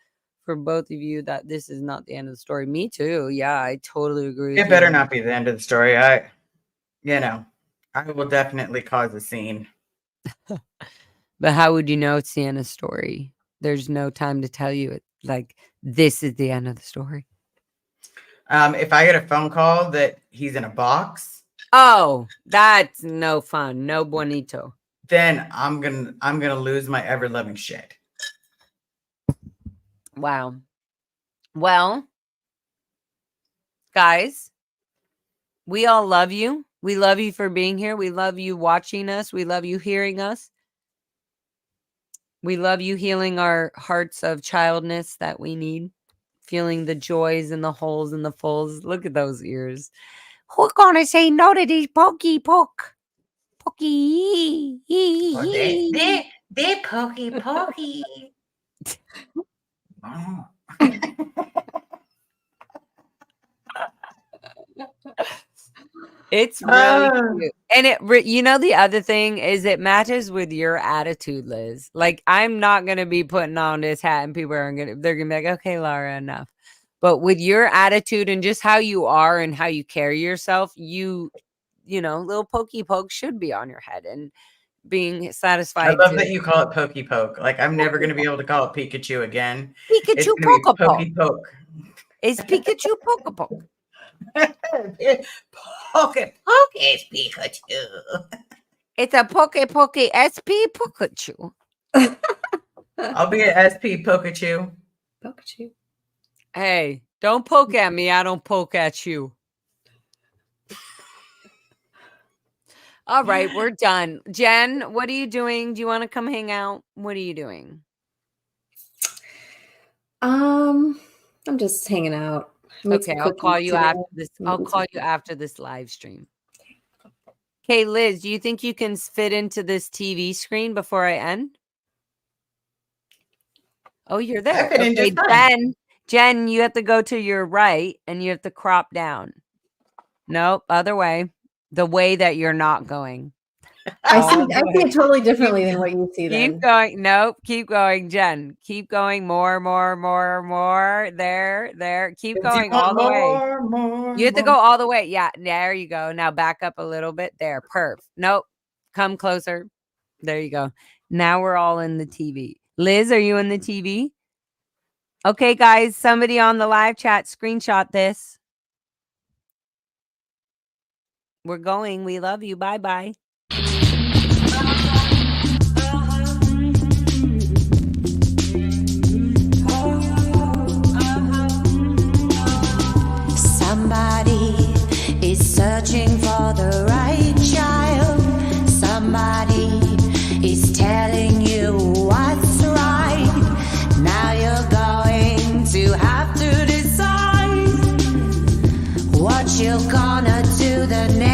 for both of you that this is not the end of the story. Me too. Yeah, I totally agree. It better not be the end of the story. I will definitely cause a scene. But how would you know it's the end of the story? There's no time to tell you it. Like, this is the end of the story. If I get a phone call that he's in a box, oh, that's no fun. No bonito. Then I'm gonna lose my ever loving shit. Wow. Well, guys, we all love you. We love you for being here. We love you watching us. We love you hearing us. We love you healing our hearts of childness that we need. Feeling the joys and the holes and the fulls. Look at those ears. Who's gonna say no to these pokey poke? Pokey. Oh, they're pokey. Oh. It's really cute. And the other thing is it matches with your attitude, Liz. Like, I'm not going to be putting on this hat and people they're going to be like, okay, Lara, enough. But with your attitude and just how you are and how you carry yourself, little pokey poke should be on your head and being satisfied. I love that you call it pokey poke. Like, I'm never going to be able to call it Pikachu again. Pikachu poke poke. Poke. It's Pikachu poke poke. Poke is Pikachu. It's a poke SP Pikachu. I'll be an SP Pikachu. Pikachu. Hey, don't poke at me. I don't poke at you. All right, we're done. Jen, what are you doing? Do you want to come hang out? What are you doing? I'm just hanging out. Okay, I'll call you after this. I'll call you after this live stream. Okay, Liz, do you think you can fit into this TV screen before I end? Oh, you're there. Okay, Jen, you have to go to your right and you have to crop down. Nope, other way. The way that you're not going. I see it totally differently than what you see then. Keep going. Nope. Keep going, Jen. Keep going. More. There. Keep going all the way. You have to go all the way. Yeah. There you go. Now back up a little bit. There. Perf. Nope. Come closer. There you go. Now we're all in the TV. Liz, are you in the TV? Okay, guys. Somebody on the live chat, screenshot this. We're going. We love you. Bye-bye. Somebody is searching for the right child. Somebody is telling you what's right. Now you're going to have to decide what you're gonna do the next.